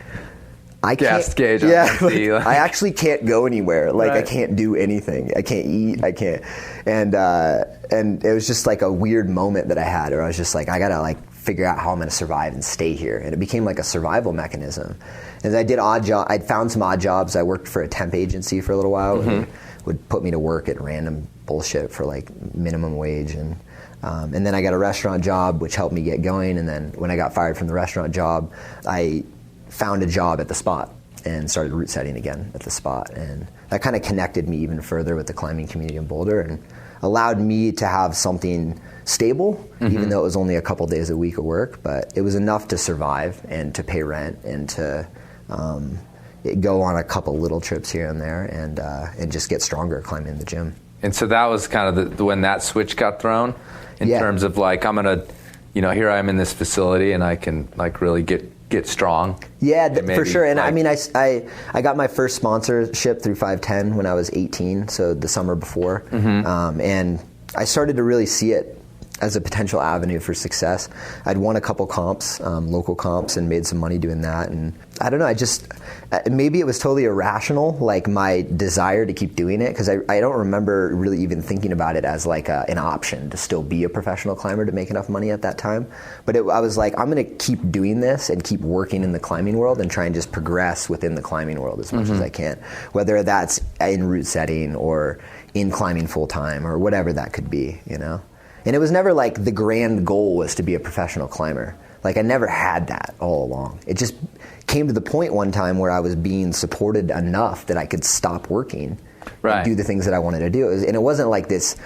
Speaker 6: I
Speaker 2: gas
Speaker 6: can't,
Speaker 2: gauge.
Speaker 6: Yeah, I actually can't go anywhere. Like I can't do anything. I can't eat. I can't. And it was just like a weird moment that I had, where I was just like, I gotta like figure out how I'm gonna survive and stay here. And it became like a survival mechanism. And I did I'd found some odd jobs. I worked for a temp agency for a little while. And would put me to work at random bullshit for like minimum wage, and then I got a restaurant job, which helped me get going. And then when I got fired from the restaurant job, I found a job at the Spot and started route setting again at the Spot. And that kind of connected me even further with the climbing community in Boulder and allowed me to have something stable, even though it was only a couple days a week of work, but it was enough to survive and to pay rent and to go on a couple little trips here and there and just get stronger climbing in the gym. And
Speaker 2: so that was kind of when that switch got thrown in terms of like, I'm going to, here I am in this facility and I can like really get strong.
Speaker 6: Yeah, for sure. And I mean, I got my first sponsorship through 510 when I was 18, so the summer before. And I started to really see it as a potential avenue for success. I'd won a couple comps, local comps, and made some money doing that. And I don't know, maybe it was totally irrational, like my desire to keep doing it, because I don't remember really even thinking about it as like an option to still be a professional climber to make enough money at that time. But I was like, I'm going to keep doing this and keep working in the climbing world and try and just progress within the climbing world as much as I can, whether that's in route setting or in climbing full time or whatever that could be, And it was never like the grand goal was to be a professional climber. Like I never had that all along. It just came to the point one time where I was being supported enough that I could stop working and do the things that I wanted to do. And it wasn't like this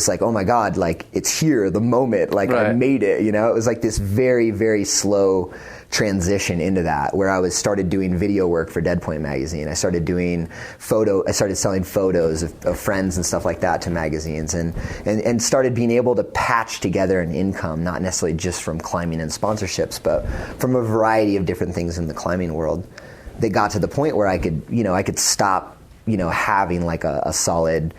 Speaker 6: like, oh my God, like it's here, the moment, like I made it, It was like this very, very slow transition into that, where I started doing video work for Dead Point magazine. I started selling photos of friends and stuff like that to magazines, and started being able to patch together an income, not necessarily just from climbing and sponsorships, but from a variety of different things in the climbing world. That got to the point where I could stop having like a solid,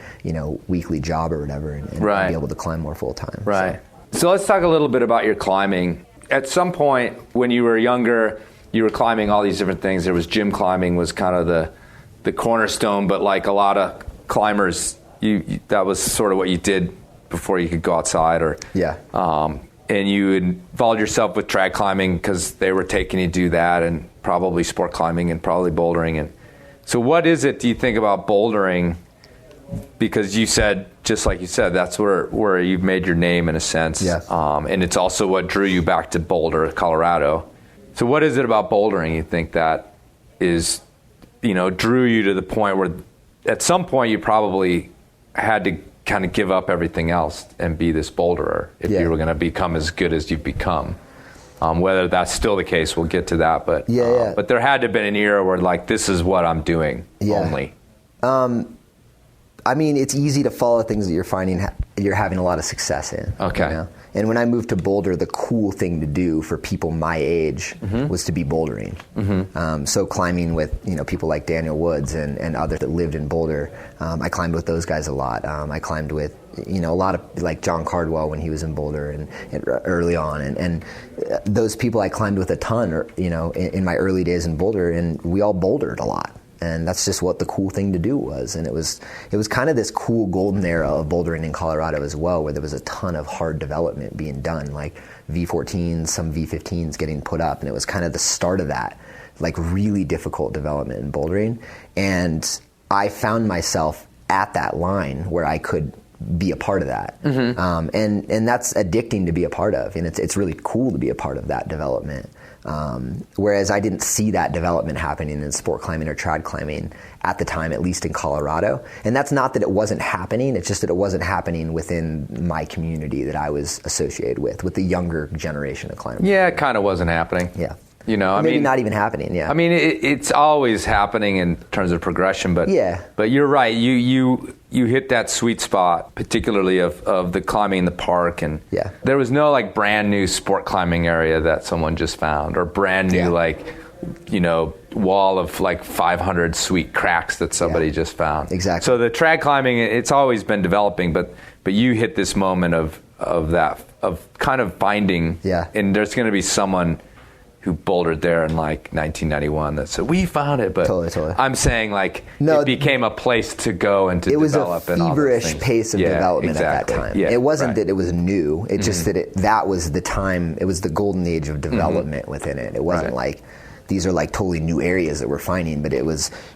Speaker 6: weekly job or whatever, and be able to climb more full time.
Speaker 2: Right. So let's talk a little bit about your climbing. At some point when you were younger, you were climbing all these different things. There was gym climbing was kind of the cornerstone, but like a lot of climbers, you that was sort of what you did before you could go outside, and you involved yourself with trad climbing because they were taking you to do that, and probably sport climbing and probably bouldering. And so what is it, do you think, about bouldering because you said, just like you said, that's where you've made your name in a sense.
Speaker 6: Yeah.
Speaker 2: And it's also what drew you back to Boulder, Colorado. So what is it about bouldering you think that is, drew you to the point where at some point you probably had to kind of give up everything else and be this boulderer if you were going to become as good as you've become? Whether that's still the case, we'll get to that. But but there had to have been an era where like, this is what I'm doing only.
Speaker 6: I mean, it's easy to follow things that you're finding you're having a lot of success in.
Speaker 2: Okay.
Speaker 6: And when I moved to Boulder, the cool thing to do for people my age was to be bouldering. So climbing with people like Daniel Woods and others that lived in Boulder. I climbed with those guys a lot. I climbed with a lot of like John Cardwell when he was in Boulder and early on, and those people I climbed with a ton. In my early days in Boulder, and we all bouldered a lot. And that's just what the cool thing to do was. And it was kind of this cool golden era of bouldering in Colorado as well, where there was a ton of hard development being done, like V14s, some V15s getting put up. And it was kind of the start of that, like really difficult development in bouldering. And I found myself at that line where I could be a part of that. And that's addicting to be a part of. And it's really cool to be a part of that development. Whereas I didn't see that development happening in sport climbing or trad climbing at the time, at least in Colorado. And that's not that it wasn't happening, it's just that it wasn't happening within my community that I was associated with the younger generation of climbers.
Speaker 2: Yeah, it kind of wasn't happening.
Speaker 6: Yeah.
Speaker 2: Maybe
Speaker 6: not even happening. Yeah.
Speaker 2: I mean, it's always happening in terms of progression, but But you're right. You hit that sweet spot, particularly of the climbing in the park, and there was no like brand new sport climbing area that someone just found, or brand new wall of like 500 sweet cracks that somebody just found.
Speaker 6: Exactly.
Speaker 2: So the trad climbing, it's always been developing, but you hit this moment of that kind of finding, and there's going to be someone who bouldered there in like 1991 that said, we found it, but
Speaker 6: totally.
Speaker 2: I'm saying like it became a place to go and to develop.
Speaker 6: It was a feverish pace of development at that time.
Speaker 2: Yeah,
Speaker 6: it wasn't that it was new, it's just that that was the time, it was the golden age of development within it. It wasn't like, these are like totally new areas that we're finding, but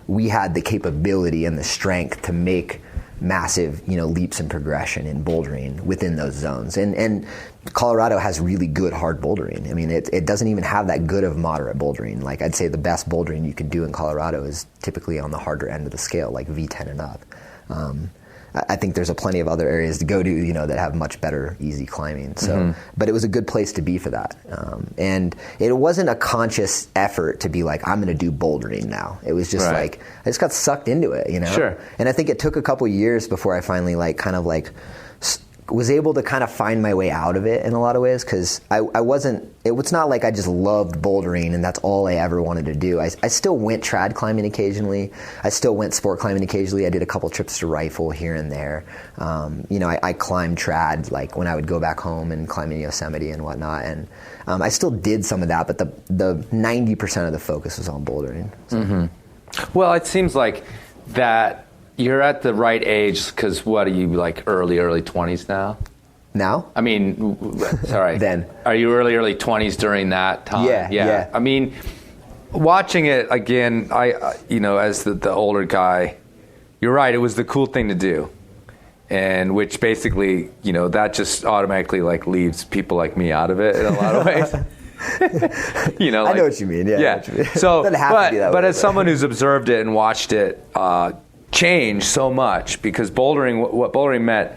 Speaker 6: we had the capability and the strength to make massive, leaps in progression in bouldering within those zones. And Colorado has really good hard bouldering. I mean, it doesn't even have that good of moderate bouldering. Like, I'd say the best bouldering you can do in Colorado is typically on the harder end of the scale, like V10 and up. I think there's plenty of other areas to go to, that have much better easy climbing. So, but it was a good place to be for that. And it wasn't a conscious effort to be like, I'm going to do bouldering now. It was just like, I just got sucked into it,
Speaker 2: Sure.
Speaker 6: And I think it took a couple years before I finally was able to kind of find my way out of it in a lot of ways, because it's not like I just loved bouldering and that's all I ever wanted to do. I still went trad climbing occasionally. I still went sport climbing occasionally. I did a couple trips to Rifle here and there. I climbed trad like when I would go back home and climb in Yosemite and whatnot. And I still did some of that, but the 90% of the focus was on bouldering. So.
Speaker 2: Well, it seems like that you're at the right age, because what are you, like early 20s now?
Speaker 6: Now?
Speaker 2: I mean, sorry.
Speaker 6: Then.
Speaker 2: Are you early 20s during that time?
Speaker 6: Yeah.
Speaker 2: I mean, watching it again, I as the older guy, you're right, it was the cool thing to do. And which basically, that just automatically like leaves people like me out of it in a lot of ways.
Speaker 6: I know what you mean. Yeah.
Speaker 2: So, but as someone who's observed it and watched it change so much, because what bouldering meant,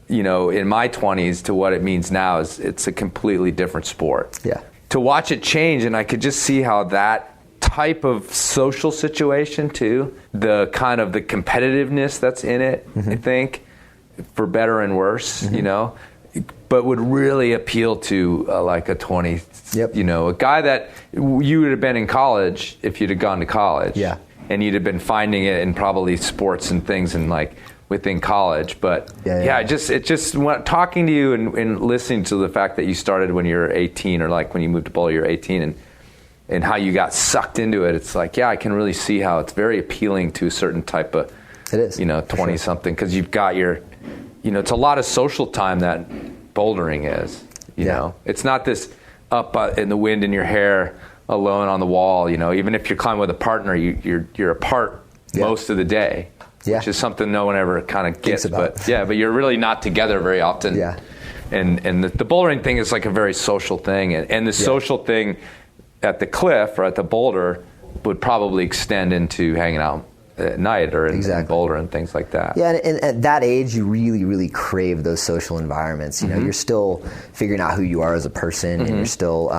Speaker 2: in my 20s to what it means now is it's a completely different sport.
Speaker 6: Yeah.
Speaker 2: To watch it change, and I could just see how that type of social situation too, the kind of the competitiveness that's in it, I think, for better and worse, but would really appeal to like a 20, a guy that you would have been in college if you'd have gone to college.
Speaker 6: Yeah.
Speaker 2: And you'd have been finding it in probably sports and things and like within college. But talking to you and listening to the fact that you started when you were 18, or like when you moved to Boulder, you're 18, and how you got sucked into it. It's like, I can really see how it's very appealing to a certain type of, 20 something, because you've got your, it's a lot of social time that bouldering is, you know, it's not this up in the wind in your hair, alone on the wall, even if you're climbing with a partner, you're apart most of the day. which is something no one ever kind of gets.
Speaker 6: But
Speaker 2: you're really not together very often.
Speaker 6: Yeah.
Speaker 2: And the bouldering thing is like a very social thing, and the social thing at the cliff or at the boulder would probably extend into hanging out at night or in Boulder and things like that.
Speaker 6: Yeah, and at that age, you really, really crave those social environments. You know, you're still figuring out who you are as a person, and you're still,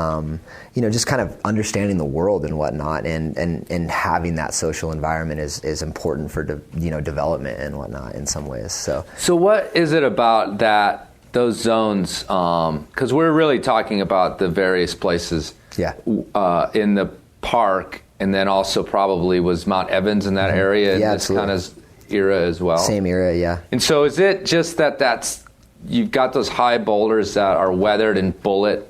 Speaker 6: just kind of understanding the world and whatnot. And having that social environment is important for development and whatnot in some ways. So
Speaker 2: what is it about those zones? Because we're really talking about the various places.
Speaker 6: Yeah.
Speaker 2: In the park. And then also probably was Mount Evans in that area in this kind of era as well.
Speaker 6: Same era, yeah.
Speaker 2: And so is it just that you've got those high boulders that are weathered and bullet,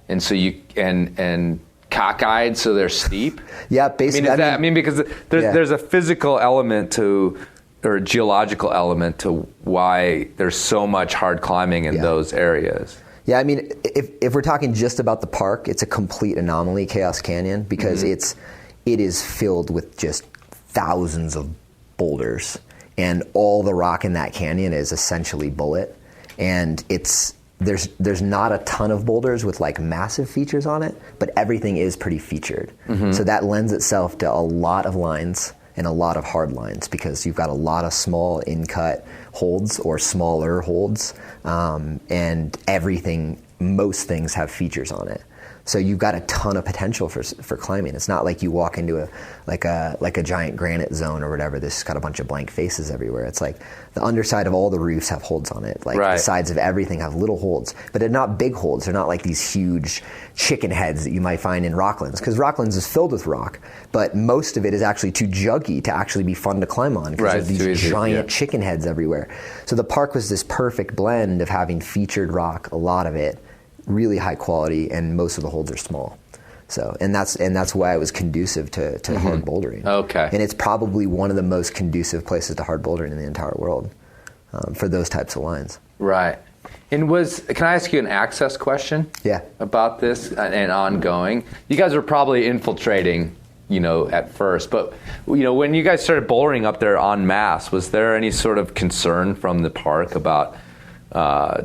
Speaker 2: and so and cockeyed, so they're steep?
Speaker 6: Yeah, basically.
Speaker 2: Because there's a physical element or a geological element to why there's so much hard climbing in those areas.
Speaker 6: Yeah, I mean, if we're talking just about the park, it's a complete anomaly, Chaos Canyon, because it is filled with just thousands of boulders, and all the rock in that canyon is essentially bullet, and there's not a ton of boulders with like massive features on it, but everything is pretty featured. So that lends itself to a lot of lines and a lot of hard lines, because you've got a lot of small in-cut holds or smaller holds, and most things have features on it. So you've got a ton of potential for climbing. It's not like you walk into a giant granite zone or whatever. This has got a bunch of blank faces everywhere. It's like the underside of all the roofs have holds on it. Like the sides of everything have little holds, but they're not big holds. They're not like these huge chicken heads that you might find in Rocklands, because Rocklands is filled with rock, but most of it is actually too juggy to actually be fun to climb on, because there's these giant chicken heads everywhere. So the park was this perfect blend of having featured rock, a lot of it, really high quality, and most of the holds are small. So, and that's why it was conducive to hard bouldering.
Speaker 2: Okay.
Speaker 6: And it's probably one of the most conducive places to hard bouldering in the entire world for those types of lines.
Speaker 2: Right. And can I ask you an access question?
Speaker 6: Yeah.
Speaker 2: About this and ongoing? You guys were probably infiltrating, at first, but when you guys started bouldering up there en masse, was there any sort of concern from the park about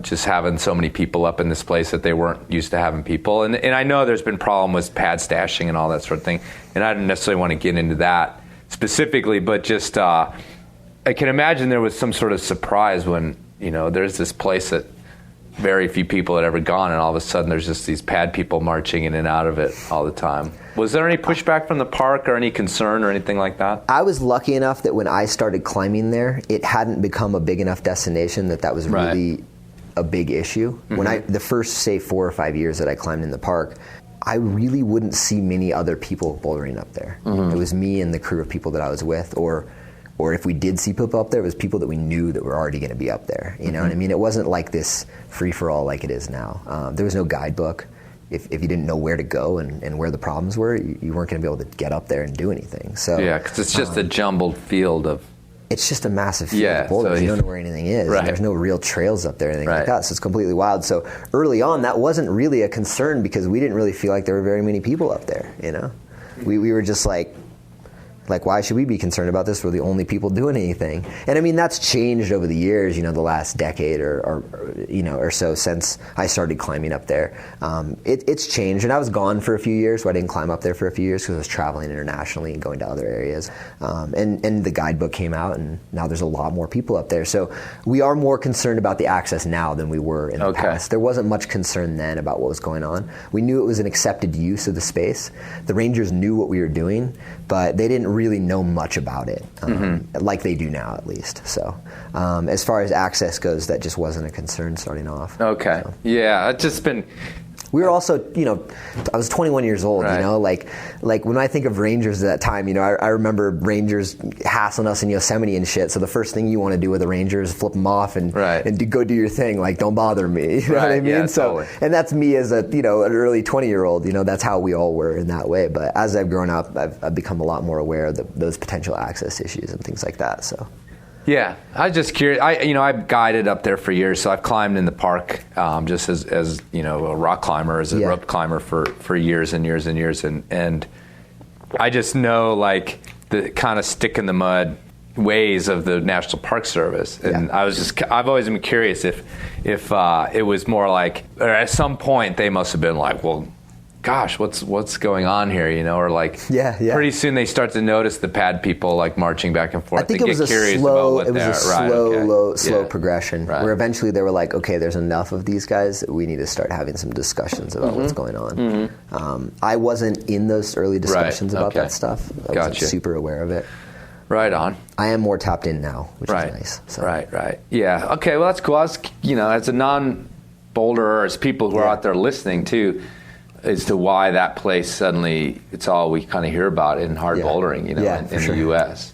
Speaker 2: just having so many people up in this place that they weren't used to having people? And I know there's been problem with pad stashing and all that sort of thing, and I don't necessarily want to get into that specifically, but just I can imagine there was some sort of surprise when there's this place that very few people had ever gone, and all of a sudden there's just these pad people marching in and out of it all the time. Was there any pushback from the park or any concern or anything like that?
Speaker 6: I was lucky enough that when I started climbing there, it hadn't become a big enough destination that was really a big issue. When the first, say, 4 or 5 years that I climbed in the park, I really wouldn't see many other people bouldering up there. It was me and the crew of people that I was with, or if we did see people up there, it was people that we knew that were already going to be up there. You know what I mean? It wasn't like this free-for-all like it is now. There was no guidebook. If you didn't know where to go and where the problems were, you weren't going to be able to get up there and do anything. So
Speaker 2: yeah, because it's just a jumbled field of...
Speaker 6: It's just a massive field of boulders. You don't know where anything is. Right. There's no real trails up there or anything like that, so it's completely wild. So early on, that wasn't really a concern, because we didn't really feel like there were very many people up there, We were just like, why should we be concerned about this? We're the only people doing anything. And I mean, that's changed over the years, the last decade or so since I started climbing up there. It's changed. And I was gone for a few years, so I didn't climb up there for a few years because I was traveling internationally and going to other areas. And the guidebook came out, and now there's a lot more people up there. So we are more concerned about the access now than we were in the past. There wasn't much concern then about what was going on. We knew it was an accepted use of the space. The rangers knew what we were doing, but they didn't really know much about it, like they do now, at least. So as far as access goes, that just wasn't a concern starting off.
Speaker 2: Okay. So. Yeah, it's just been...
Speaker 6: We were also, I was 21 years old, like when I think of rangers at that time, I remember rangers hassling us in Yosemite and shit. So the first thing you want to do with a ranger is flip them off and go do your thing. Like, don't bother me. You know what I mean?
Speaker 2: Yeah,
Speaker 6: so,
Speaker 2: totally.
Speaker 6: And that's me as an early 20-year-old, that's how we all were in that way. But as I've grown up, I've become a lot more aware of those potential access issues and things like that. So.
Speaker 2: Yeah, I was just curious. I've guided up there for years, so I've climbed in the park just as a rock climber, as a rope climber for years and years and years, and I just know, like, the kind of stick in the mud ways of the National Park Service, and I've always been curious if it was more like, or at some point they must have been like, well, gosh, what's going on here, or like pretty soon they start to notice the pad people like marching back and forth.
Speaker 6: I think it was a slow progression
Speaker 2: right.
Speaker 6: where eventually they were like, okay, there's enough of these guys. We need to start having some discussions about what's going on. I wasn't in those early discussions about that stuff. I wasn't super aware of it.
Speaker 2: Right on.
Speaker 6: I am more tapped in now, which is nice. So.
Speaker 2: Right. Yeah. Okay. Well, that's cool. As a non-boulderer, as people who are out there listening too, as to why that place suddenly, it's all we kind of hear about in hard bouldering, in the U.S.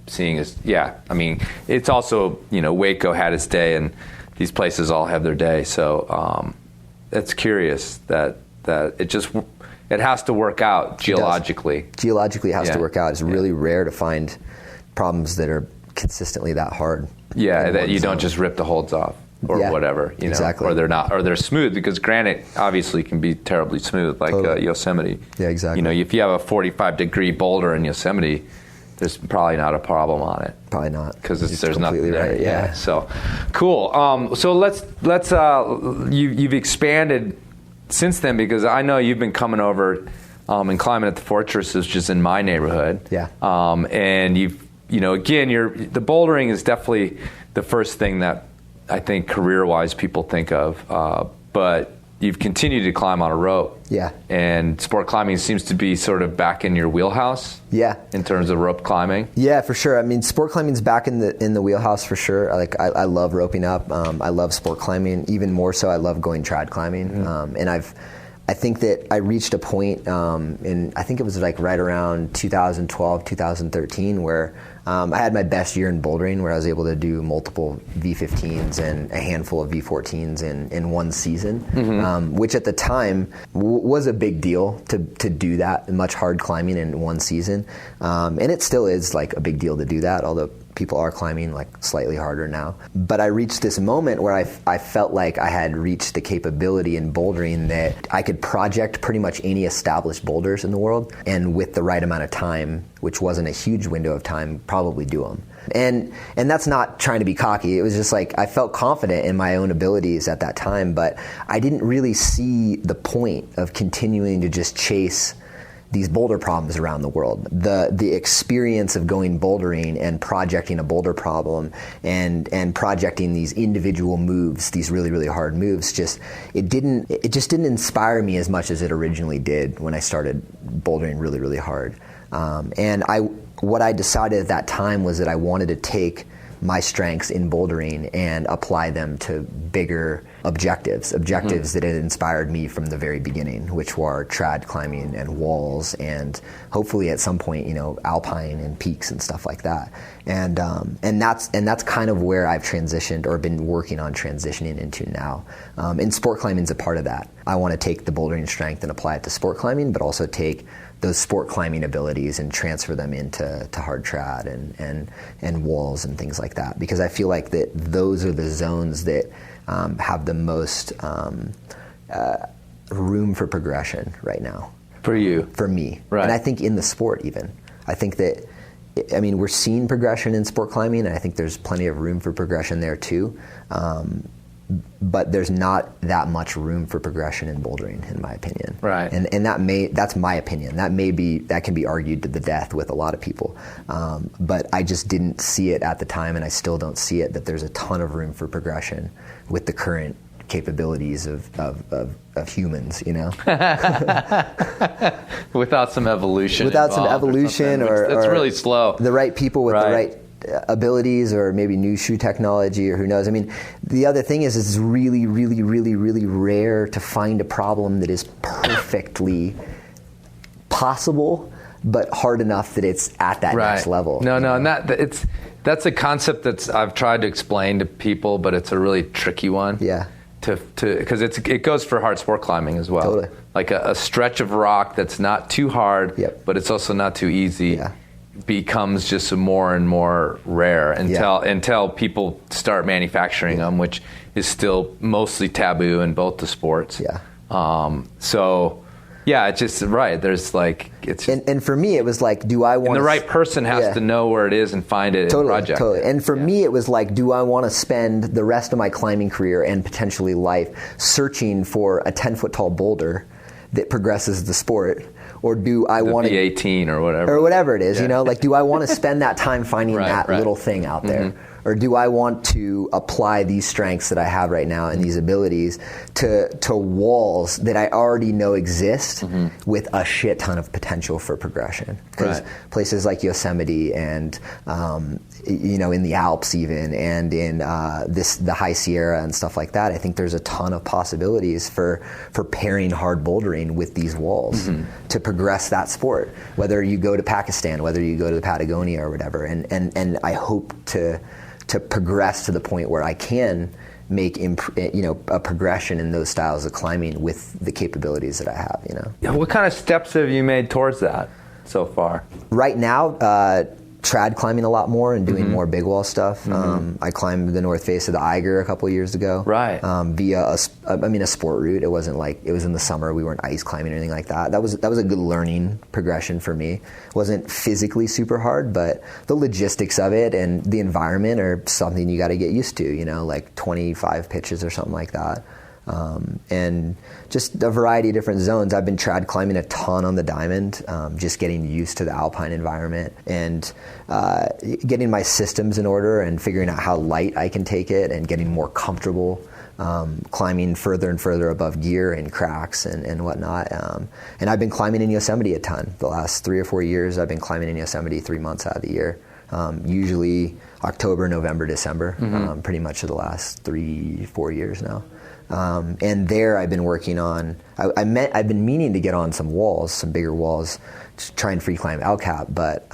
Speaker 2: Seeing as, I mean, it's also, Waco had its day, and these places all have their day. So it's curious that it has to work out geologically.
Speaker 6: Geologically, it has to work out. It's really rare to find problems that are consistently that hard.
Speaker 2: Yeah, that you don't just rip the holds off. Or whatever,
Speaker 6: exactly.
Speaker 2: Or they're not, or they're smooth, because granite obviously can be terribly smooth, like Yosemite.
Speaker 6: Yeah, exactly.
Speaker 2: If you have a 45-degree boulder in Yosemite, there's probably not a problem on it.
Speaker 6: Probably not,
Speaker 2: because there's nothing there.
Speaker 6: Right, yeah.
Speaker 2: So cool. So let's you've expanded since then, because I know you've been coming over and climbing at the Fortresses, just in my neighborhood.
Speaker 6: Yeah.
Speaker 2: And the bouldering is definitely the first thing that I think career-wise people think of, but you've continued to climb on a rope.
Speaker 6: Yeah.
Speaker 2: And sport climbing seems to be sort of back in your wheelhouse.
Speaker 6: Yeah.
Speaker 2: In terms of rope climbing.
Speaker 6: Yeah, for sure. I mean, sport climbing's back in the wheelhouse for sure. I love roping up. I love sport climbing. Even more so, I love going trad climbing. And I think that I reached a point in, I think it was like right around 2012, 2013, where I had my best year in bouldering, where I was able to do multiple V15s and a handful of V14s in one season, which at the time was a big deal to do that much hard climbing in one season. And it still is like a big deal to do that, although people are climbing like slightly harder now. But I reached this moment where I felt like I had reached the capability in bouldering that I could project pretty much any established boulders in the world, and with the right amount of time, which wasn't a huge window of time, probably do them. And that's not trying to be cocky. It was just like I felt confident in my own abilities at that time, but I didn't really see the point of continuing to just chase these boulder problems around the world. The experience of going bouldering and projecting a boulder problem and projecting these individual moves, these really, really hard moves, it just didn't inspire me as much as it originally did when I started bouldering really, really hard. What I decided at that time was that I wanted to take my strengths in bouldering and apply them to bigger objectives that had inspired me from the very beginning, which were trad climbing and walls, and hopefully at some point, alpine and peaks and stuff like that. And that's kind of where I've transitioned, or been working on transitioning into now. And sport climbing is a part of that. I want to take the bouldering strength and apply it to sport climbing, but also take those sport climbing abilities and transfer them into hard trad and walls and things like that, because I feel like that those are the zones that have the most room for progression right now.
Speaker 2: For you?
Speaker 6: For me.
Speaker 2: Right.
Speaker 6: And I think in the sport even. I think that, we're seeing progression in sport climbing, and I think there's plenty of room for progression there too. But there's not that much room for progression in bouldering, in my opinion.
Speaker 2: Right.
Speaker 6: And that's my opinion. That can be argued to the death with a lot of people. But I just didn't see it at the time, and I still don't see it, that there's a ton of room for progression with the current capabilities of humans,
Speaker 2: Without some evolution.
Speaker 6: Without some evolution, or
Speaker 2: it's really slow.
Speaker 6: The right people with the right abilities, or maybe new shoe technology, or who knows. The other thing is it's really, really, really, really rare to find a problem that is perfectly possible, but hard enough that it's at that next level.
Speaker 2: No, and that's a concept that I've tried to explain to people, but it's a really tricky one.
Speaker 6: Yeah.
Speaker 2: Because it goes for hard sport climbing as well.
Speaker 6: Totally.
Speaker 2: Like a stretch of rock that's not too hard, but it's also not too easy.
Speaker 6: Yeah.
Speaker 2: Becomes just more and more rare until people start manufacturing them, which is still mostly taboo in both the sports.
Speaker 6: Yeah.
Speaker 2: Yeah, it's just right. There's like it's just,
Speaker 6: and for me it was like, do I want
Speaker 2: and the right person has to know where it is and find it.
Speaker 6: Totally,
Speaker 2: and project
Speaker 6: totally.
Speaker 2: it.
Speaker 6: And for me it was like, do I want to spend the rest of my climbing career and potentially life searching for a 10-foot tall boulder that progresses the sport, or do I want to
Speaker 2: 18 or whatever
Speaker 6: it is?
Speaker 2: Yeah.
Speaker 6: Like, do I want to spend that time finding that little thing out there? Or do I want to apply these strengths that I have right now and these abilities to walls that I already know exist with a shit ton of potential for progression? Because places like Yosemite and in the Alps even, and in the High Sierra and stuff like that, I think there's a ton of possibilities for pairing hard bouldering with these walls to progress that sport. Whether you go to Pakistan, whether you go to Patagonia or whatever, and I hope to progress to the point where I can make a progression in those styles of climbing with the capabilities that I have.
Speaker 2: Yeah. What kind of steps have you made towards that so far?
Speaker 6: Right now, trad climbing a lot more and doing more big wall stuff. I climbed the north face of the Eiger a couple of years ago.
Speaker 2: Right.
Speaker 6: Via a sport route. It wasn't like it was in the summer. We weren't ice climbing or anything like that. That was a good learning progression for me. It wasn't physically super hard, but the logistics of it and the environment are something you got to get used to. Like 25 pitches or something like that. And just a variety of different zones. I've been trad climbing a ton on the Diamond, just getting used to the alpine environment and getting my systems in order and figuring out how light I can take it and getting more comfortable climbing further and further above gear and cracks and whatnot. And I've been climbing in Yosemite a ton. The last 3 or 4 years I've been climbing in Yosemite 3 months out of the year. Usually October, November, December, pretty much of the last 3-4 years now. And there I've been working on, I've been meaning to get on some walls, some bigger walls, to try and free climb El Cap, but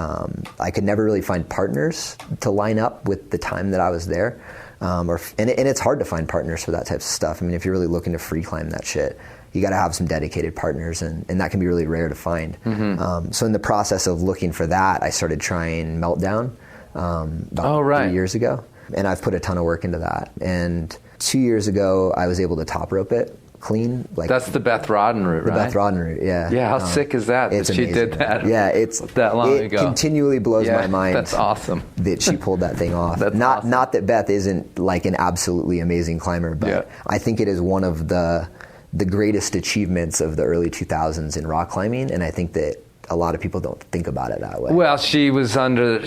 Speaker 6: I could never really find partners to line up with the time that I was there. And it's hard to find partners for that type of stuff. I mean, if you're really looking to free climb that shit, you got to have some dedicated partners, and that can be really rare to find. So in the process of looking for that, I started trying Meltdown about 3 years ago, and I've put a ton of work into that. And 2 years ago, I was able to top rope it clean.
Speaker 2: That's the Beth Rodden route, right?
Speaker 6: The Beth Rodden route, yeah.
Speaker 2: Yeah, how sick is that?
Speaker 6: It's
Speaker 2: she
Speaker 6: amazing.
Speaker 2: did that.
Speaker 6: Yeah, it's
Speaker 2: that long ago.
Speaker 6: It continually blows my mind.
Speaker 2: That's awesome.
Speaker 6: That she pulled that thing off. Not that Beth isn't like an absolutely amazing climber, but I think it is one of the greatest achievements of the early 2000s in rock climbing, and I think that a lot of people don't think about it that way.
Speaker 2: Well, she was under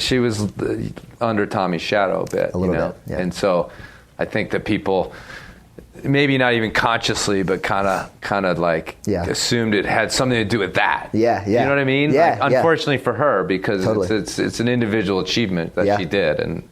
Speaker 2: Tommy's shadow a bit,
Speaker 6: a little bit, yeah.
Speaker 2: And so I think that people, maybe not even consciously, but kind of like assumed it had something to do with that.
Speaker 6: Yeah.
Speaker 2: You know what I mean?
Speaker 6: Yeah.
Speaker 2: Like, unfortunately for her, because it's an individual achievement that she did, and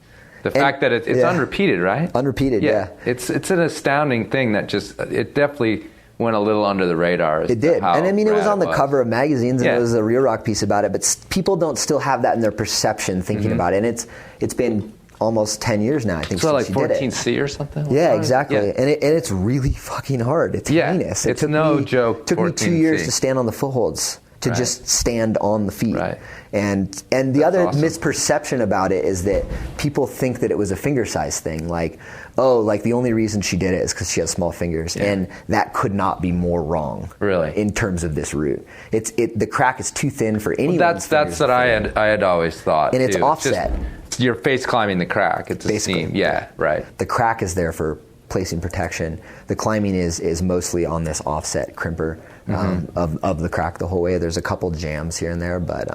Speaker 2: the fact that it's unrepeated, right?
Speaker 6: Unrepeated, yeah.
Speaker 2: It's an astounding thing that it definitely went a little under the radar.
Speaker 6: It did. And I mean, it was on the cover of magazines, and it was a Real Rock piece about it, but people don't still have that in their perception thinking about it. And it's been almost 10 years now, I think,
Speaker 2: so
Speaker 6: since
Speaker 2: like
Speaker 6: she did it.
Speaker 2: 14C or something?
Speaker 6: Yeah, exactly. Yeah. And it's really fucking hard. It's heinous.
Speaker 2: It's no joke.
Speaker 6: It took me 2 years to stand on the footholds, to just stand on the feet.
Speaker 2: Right.
Speaker 6: And the other misperception about it is that people think that it was a finger size thing. Like, the only reason she did it is because she has small fingers. Yeah. And that could not be more wrong.
Speaker 2: Really?
Speaker 6: In terms of this route. The crack is too thin for anyone.
Speaker 2: That's what I had always thought.
Speaker 6: And it's offset.
Speaker 2: You're face climbing the crack. It's a seam. Yeah, right.
Speaker 6: The crack is there for placing protection. The climbing is mostly on this offset crimper of the crack the whole way. There's a couple jams here and there, but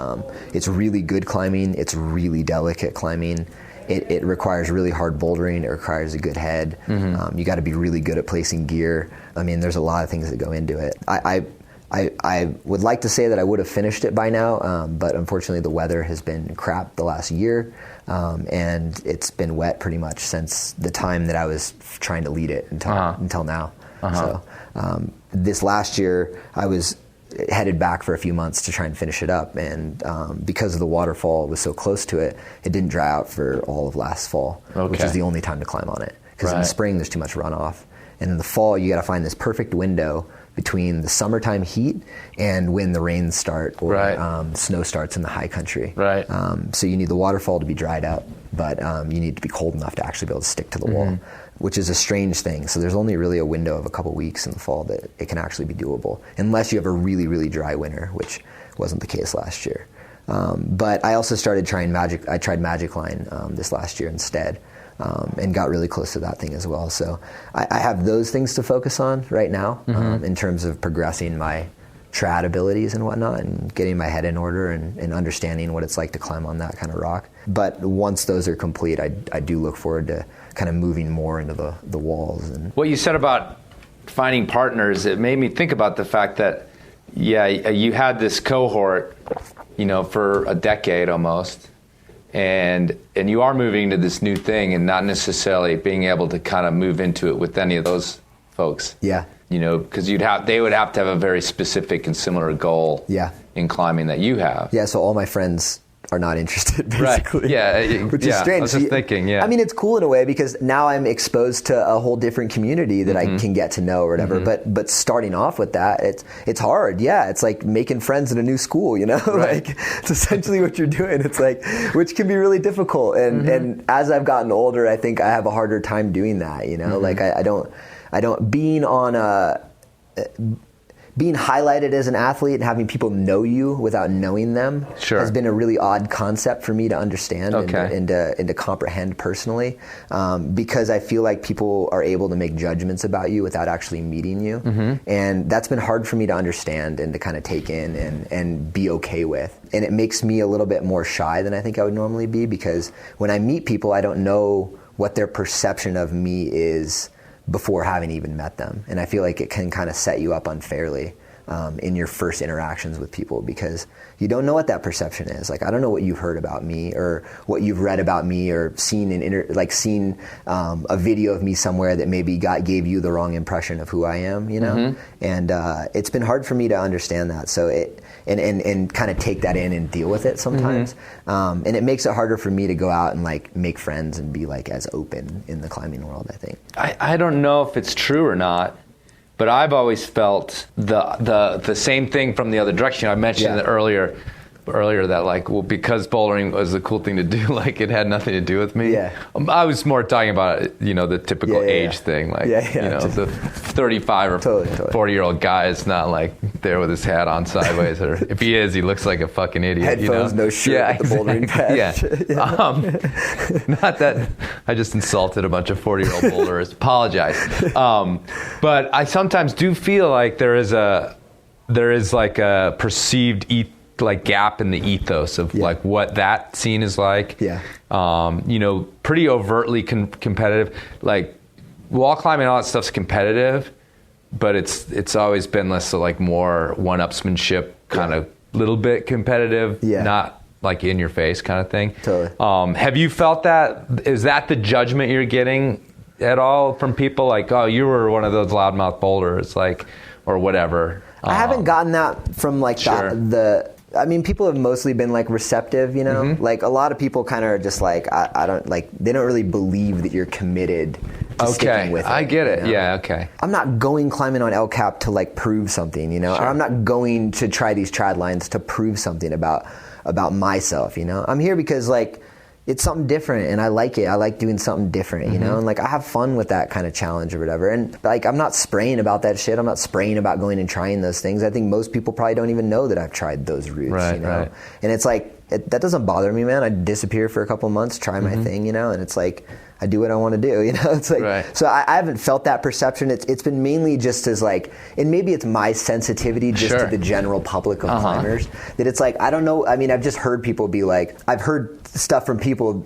Speaker 6: it's really good climbing. It's really delicate climbing. It requires really hard bouldering. It requires a good head. You got to be really good at placing gear. I mean, there's a lot of things that go into it. I would like to say that I would have finished it by now, but unfortunately the weather has been crap the last year, and it's been wet pretty much since the time that I was trying to lead it until now. So this last year I was headed back for a few months to try and finish it up, and because of the waterfall was so close to it, it didn't dry out for all of last fall, which is the only time to climb on it, because in the spring there's too much runoff, and in the fall you got to find this perfect window between the summertime heat and when the rains start or snow starts in the high country.
Speaker 2: Right.
Speaker 6: So you need the waterfall to be dried up, but you need to be cold enough to actually be able to stick to the wall, which is a strange thing. So there's only really a window of a couple weeks in the fall that it can actually be doable, unless you have a really, really dry winter, which wasn't the case last year. But I also started trying Magic. I tried Magic Line this last year instead, and got really close to that thing as well. So I have those things to focus on right now in terms of progressing my trad abilities and whatnot, and getting my head in order and understanding what it's like to climb on that kind of rock. But once those are complete, I do look forward to kind of moving more into the walls. And
Speaker 2: what you said about finding partners, it made me think about the fact that, you had this cohort, for a decade almost, and you are moving to this new thing and not necessarily being able to kind of move into it with any of those folks.
Speaker 6: Yeah.
Speaker 2: Because they would have to have a very specific and similar goal in climbing that you have.
Speaker 6: Yeah, so all my friends are not interested, basically.
Speaker 2: Right. Yeah.
Speaker 6: Which is strange.
Speaker 2: I was just thinking, I
Speaker 6: mean, it's cool in a way because now I'm exposed to a whole different community that I can get to know or whatever. But starting off with that, it's hard. Yeah, it's like making friends in a new school, Right. Like, it's essentially what you're doing. It's like, which can be really difficult. And as I've gotten older, I think I have a harder time doing that, Like, I don't, being highlighted as an athlete and having people know you without knowing them has been a really odd concept for me to understand and to comprehend personally, because I feel like people are able to make judgments about you without actually meeting you. And that's been hard for me to understand and to kind of take in and be okay with. And it makes me a little bit more shy than I think I would normally be, because when I meet people, I don't know what their perception of me is before having even met them. And I feel like it can kind of set you up unfairly in your first interactions with people, because you don't know what that perception is. Like, I don't know what you've heard about me or what you've read about me or seen seen a video of me somewhere that maybe gave you the wrong impression of who I am, And it's been hard for me to understand that. So and kind of take that in and deal with it sometimes. And it makes it harder for me to go out and like make friends and be like as open in the climbing world, I think.
Speaker 2: I don't know if it's true or not, but I've always felt the same thing from the other direction. I mentioned it earlier that, like, well, because bouldering was a cool thing to do, like, it had nothing to do with me.
Speaker 6: Yeah.
Speaker 2: I was more talking about, the typical age thing. Like, the 35 or 40-year-old guy is not, like, there with his hat on sideways. Or if he is, he looks like a fucking idiot.
Speaker 6: Headphones, no shirt at the bouldering patch.
Speaker 2: Not that I just insulted a bunch of 40-year-old boulderers. Apologize. But I sometimes do feel like there is like a perceived gap in the ethos of like what that scene is like. Pretty overtly competitive. Like, wall climbing, all that stuff's competitive, but it's always been less like more one-upsmanship, kind of little bit competitive, not like in your face kind of thing.
Speaker 6: Totally.
Speaker 2: Have you felt that? Is that the judgment you're getting at all from people? Like, oh, you were one of those loudmouth boulders, like, or whatever.
Speaker 6: I haven't gotten that from like I mean, people have mostly been like receptive, Like, a lot of people kind of are just like, I don't like, they don't really believe that you're committed to sticking with it.
Speaker 2: I get it. Yeah, okay.
Speaker 6: I'm not going climbing on El Cap to like prove something, Or I'm not going to try these trad lines to prove something about myself, I'm here because like it's something different and I like it. I like doing something different, and like I have fun with that kind of challenge or whatever. And like, I'm not spraying about that shit. I'm not spraying about going and trying those things. I think most people probably don't even know that I've tried those routes,
Speaker 2: Right.
Speaker 6: And it's like, that doesn't bother me, man. I disappear for a couple months, try my thing, and it's like, I do what I want to do, It's like, so I haven't felt that perception. It's been mainly just as like, and maybe it's my sensitivity just to the general public of climbers, that it's like, I don't know. I mean, I've just heard people be like, I've heard stuff from people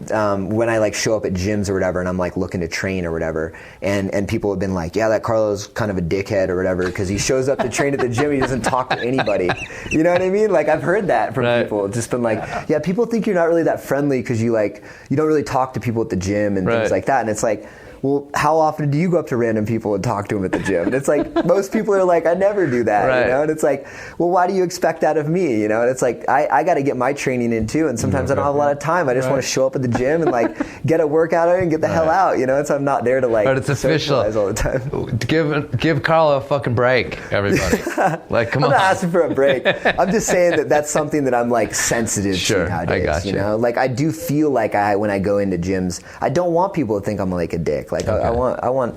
Speaker 6: when I like show up at gyms or whatever, and I'm like looking to train or whatever, and people have been like, yeah, that Carlo's kind of a dickhead or whatever, because he shows up to train at the gym, he doesn't talk to anybody. You know what I mean? Like, I've heard that from people. It's just been like, yeah, people think you're not really that friendly because you don't really talk to people at the gym and things like that. And it's like, well, how often do you go up to random people and talk to them at the gym? And it's like, most people are like, I never do that,
Speaker 2: right.
Speaker 6: you know? And it's like, well, why do you expect that of me, you know? And it's like, I got to get my training in too, and sometimes I don't have a lot of time. I just want to show up at the gym and like get a workout in and get the hell out, you know? And so I'm not there to like
Speaker 2: it's official
Speaker 6: all the time.
Speaker 2: Give Carlo a fucking break, everybody. Like, come on.
Speaker 6: I'm not asking for a break. I'm just saying that that's something that I'm like sensitive to nowadays.
Speaker 2: I got you.
Speaker 6: You know, like I do feel like when I go into gyms, I don't want people to think I'm like a dick. Like I want,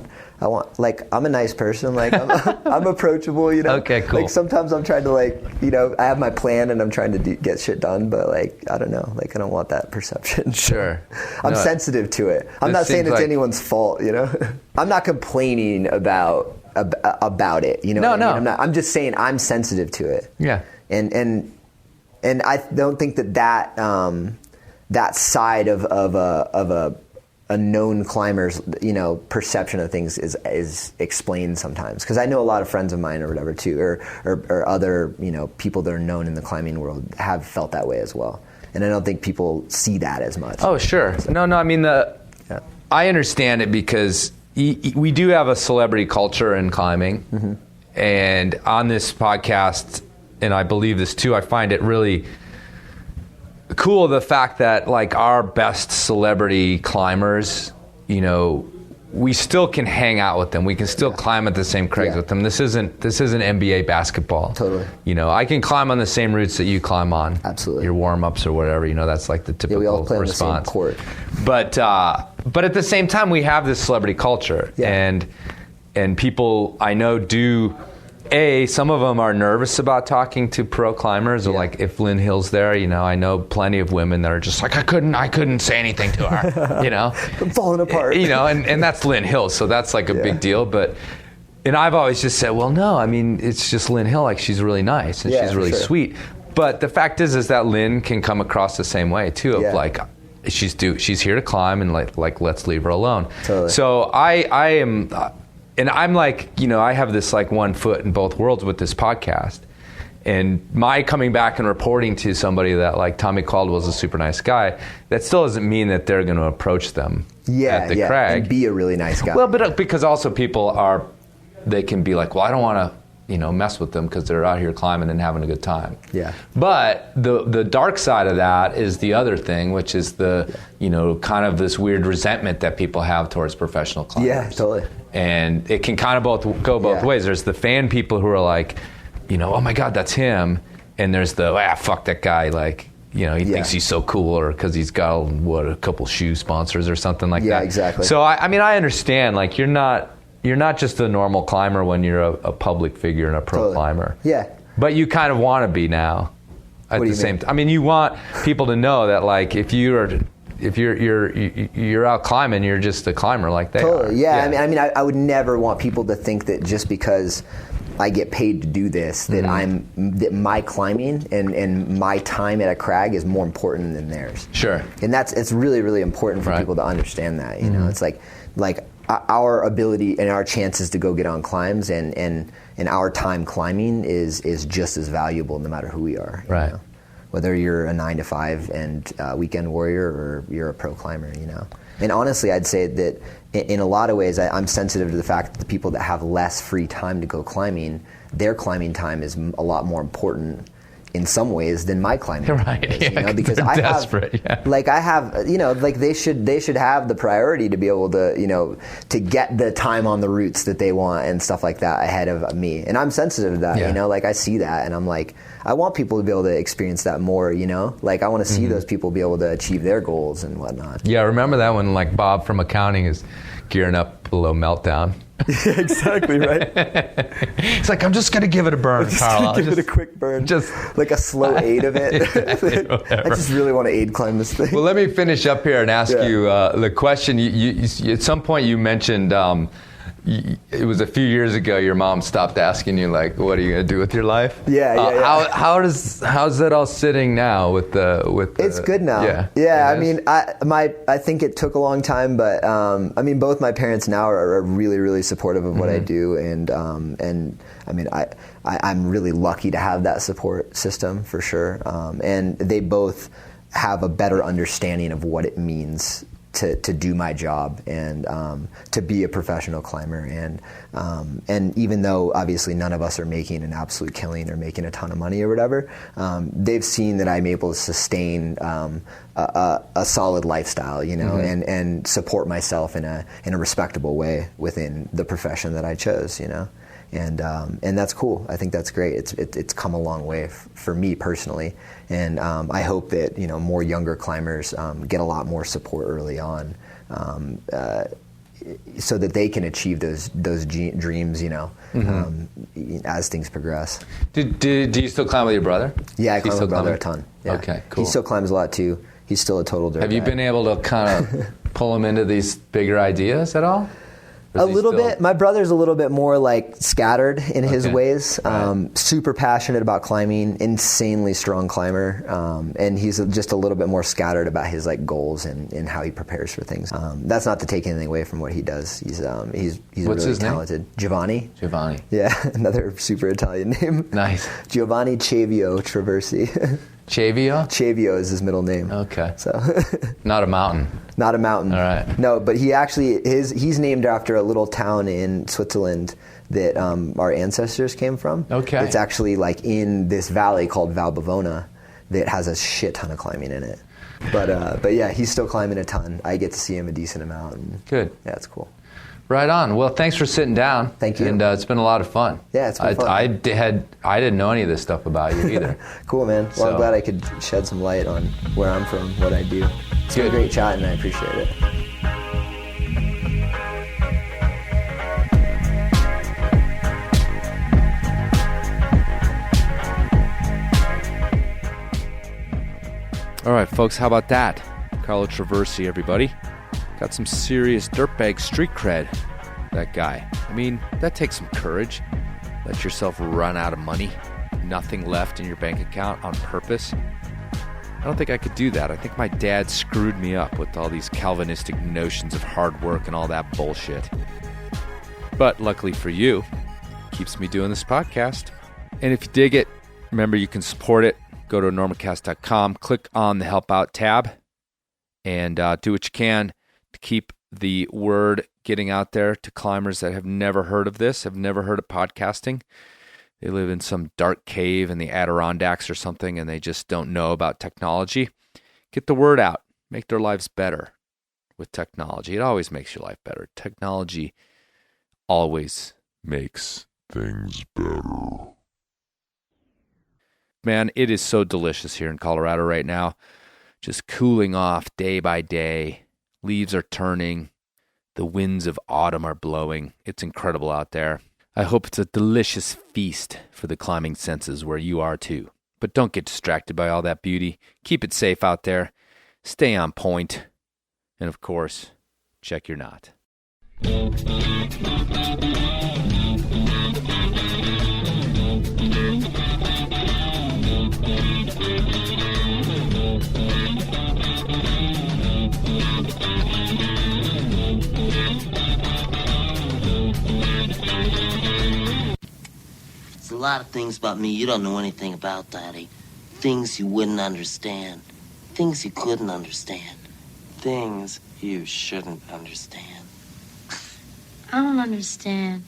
Speaker 6: like, I'm a nice person. Like I'm approachable, you know.
Speaker 2: Okay, cool.
Speaker 6: Like sometimes I'm trying to like, you know, I have my plan and I'm trying to get shit done, but like, I don't know, like I don't want that perception.
Speaker 2: Sure.
Speaker 6: I'm sensitive to it. I'm not saying it's anyone's fault, you know. I'm not complaining about it, you know.
Speaker 2: No.
Speaker 6: I mean? I'm just saying I'm sensitive to it.
Speaker 2: Yeah.
Speaker 6: And I don't think that side of a known climber's, you know, perception of things is explained sometimes, because I know a lot of friends of mine or whatever too, or other, you know, people that are known in the climbing world have felt that way as well, and I don't think people see that as much.
Speaker 2: Oh, sure. So, no. I mean, I understand it because we do have a celebrity culture in climbing, mm-hmm. and on this podcast, and I believe this too, I find it really cool, the fact that like our best celebrity climbers, you know, we still can hang out with them. We can still climb at the same crags with them. This isn't NBA basketball.
Speaker 6: Totally.
Speaker 2: You know, I can climb on the same routes that you climb on.
Speaker 6: Absolutely.
Speaker 2: Your warm-ups or whatever. You know, that's like the typical
Speaker 6: we all play
Speaker 2: response.
Speaker 6: On the same court.
Speaker 2: But at the same time, we have this celebrity culture, and people I know do. Some of them are nervous about talking to pro climbers, or like if Lynn Hill's there, you know, I know plenty of women that are just like, I couldn't say anything to her, you know.
Speaker 6: I'm falling apart.
Speaker 2: You know, and that's Lynn Hill, so that's like a big deal. And I've always just said, well, no, I mean, it's just Lynn Hill, like she's really nice and she's really sweet. But the fact is that Lynn can come across the same way too, of like, she's here to climb, and like let's leave her alone.
Speaker 6: Totally.
Speaker 2: So I am. And I'm like, you know, I have this like one foot in both worlds with this podcast. And my coming back and reporting to somebody that like Tommy Caldwell's a super nice guy, that still doesn't mean that they're going to approach them at the crag.
Speaker 6: And be a really nice guy.
Speaker 2: Well, but because also people they can be like, well, I don't want to, you know, mess with them because they're out here climbing and having a good time.
Speaker 6: Yeah.
Speaker 2: But the dark side of that is the other thing, which is you know, kind of this weird resentment that people have towards professional climbers.
Speaker 6: Yeah, totally.
Speaker 2: And it can kind of go both ways. There's the fan people who are like, you know, oh my God, that's him. And there's fuck that guy. Like, you know, he thinks he's so cool, or because he's got, a couple shoe sponsors or something like that.
Speaker 6: Yeah, exactly.
Speaker 2: So, I mean, I understand, like, you're not just a normal climber when you're a public figure and a pro climber.
Speaker 6: Yeah.
Speaker 2: But you kind of want to be now at the same time. I mean, you want people to know that, like, if you're out climbing, you're just a climber like they are.
Speaker 6: Yeah. I mean, I would never want people to think that just because I get paid to do this, that that my climbing and my time at a crag is more important than theirs.
Speaker 2: Sure.
Speaker 6: And it's really, really important for people to understand that. You know, it's like our ability and our chances to go get on climbs and our time climbing is just as valuable no matter who we are.
Speaker 2: Right.
Speaker 6: You know? Whether you're a 9-to-5 and weekend warrior, or you're a pro climber, you know. And honestly, I'd say that in a lot of ways, I'm sensitive to the fact that the people that have less free time to go climbing, their climbing time is a lot more important in some ways than my climbing.
Speaker 2: Right.
Speaker 6: Is, you know, because I
Speaker 2: desperate,
Speaker 6: have, you know, like they should have the priority to be able to, you know, to get the time on the routes that they want and stuff like that ahead of me. And I'm sensitive to that, you know, like I see that and I'm like, I want people to be able to experience that more, you know? Like I want to see those people be able to achieve their goals and whatnot.
Speaker 2: Yeah, remember that when like Bob from accounting is gearing up below meltdown.
Speaker 6: Yeah, exactly, right?
Speaker 2: It's like, I'm just going to give it a burn, Carl.
Speaker 6: Give it a quick burn. Just like a slow aid of it. I just really want to aid climb this thing.
Speaker 2: Well, let me finish up here and ask you the question. You at some point you mentioned, it was a few years ago, your mom stopped asking you, like, what are you going to do with your life?
Speaker 6: Yeah.
Speaker 2: How's that all sitting now with the
Speaker 6: It's good now. Yeah. I mean, I think it took a long time, but I mean, both my parents now are really, really supportive of what I do, and I mean, I'm really lucky to have that support system for sure. And they both have a better understanding of what it means to do my job and to be a professional climber. And even though obviously none of us are making an absolute killing or making a ton of money or whatever, they've seen that I'm able to sustain a solid lifestyle, and support myself in a respectable way within the profession that I chose, And that's cool. I think that's great. It's come a long way for me personally, and I hope that more younger climbers get a lot more support early on, so that they can achieve those dreams. As things progress.
Speaker 2: Do you still climb with your brother?
Speaker 6: Yeah, I climb with my brother a ton. Yeah.
Speaker 2: Okay, cool.
Speaker 6: He still climbs a lot too. He's still a total dirt
Speaker 2: Have you
Speaker 6: guy.
Speaker 2: been able to kind of pull him into these bigger ideas at all?
Speaker 6: A little bit. My brother's a little bit more like scattered in his ways.
Speaker 2: Right.
Speaker 6: Super passionate about climbing, insanely strong climber, and he's just a little bit more scattered about his like goals and how he prepares for things. That's not to take anything away from what he does. He's
Speaker 2: What's
Speaker 6: really
Speaker 2: his
Speaker 6: talented.
Speaker 2: name?
Speaker 6: Giovanni.
Speaker 2: Yeah,
Speaker 6: another super Italian name.
Speaker 2: Nice.
Speaker 6: Giovanni Traversi.
Speaker 2: Chavio?
Speaker 6: Chavio is his middle name.
Speaker 2: Okay.
Speaker 6: So
Speaker 2: Not a mountain.
Speaker 6: Not a mountain.
Speaker 2: All right.
Speaker 6: No, but he's named after a little town in Switzerland that our ancestors came from.
Speaker 2: Okay.
Speaker 6: It's actually like in this valley called Val Bavona that has a shit ton of climbing in it. But yeah, he's still climbing a ton. I get to see him a decent amount. And
Speaker 2: Good.
Speaker 6: Yeah, it's cool.
Speaker 2: Right on. Well, thanks for sitting down.
Speaker 6: Thank you.
Speaker 2: And it's been a lot of fun.
Speaker 6: Yeah, it's been fun.
Speaker 2: I didn't know any of this stuff about you either.
Speaker 6: Cool, man. Well, I'm glad I could shed some light on where I'm from, what I do. It's been a great chat, and I appreciate it.
Speaker 2: All right, folks, how about that? Carlo Traversi, everybody. Got some serious dirtbag street cred, that guy. I mean, that takes some courage. Let yourself run out of money, nothing left in your bank account on purpose. I don't think I could do that. I think my dad screwed me up with all these Calvinistic notions of hard work and all that bullshit. But luckily for you, it keeps me doing this podcast. And if you dig it, remember you can support it. Go to enormocast.com, click on the Help Out tab, and do what you can to keep the word getting out there to climbers that have never heard of this, have never heard of podcasting. They live in some dark cave in the Adirondacks or something, and they just don't know about technology. Get the word out. Make their lives better with technology. It always makes your life better. Technology always makes things better. Man, it is so delicious here in Colorado right now. Just cooling off day by day. Leaves are turning. The winds of autumn are blowing. It's incredible out there. I hope it's a delicious feast for the climbing senses where you are too. But don't get distracted by all that beauty. Keep it safe out there. Stay on point. And of course, check your knot.
Speaker 7: There's a lot of things about me you don't know anything about, Daddy. Things you wouldn't understand. Things you couldn't understand. Things you shouldn't understand.
Speaker 8: I don't understand.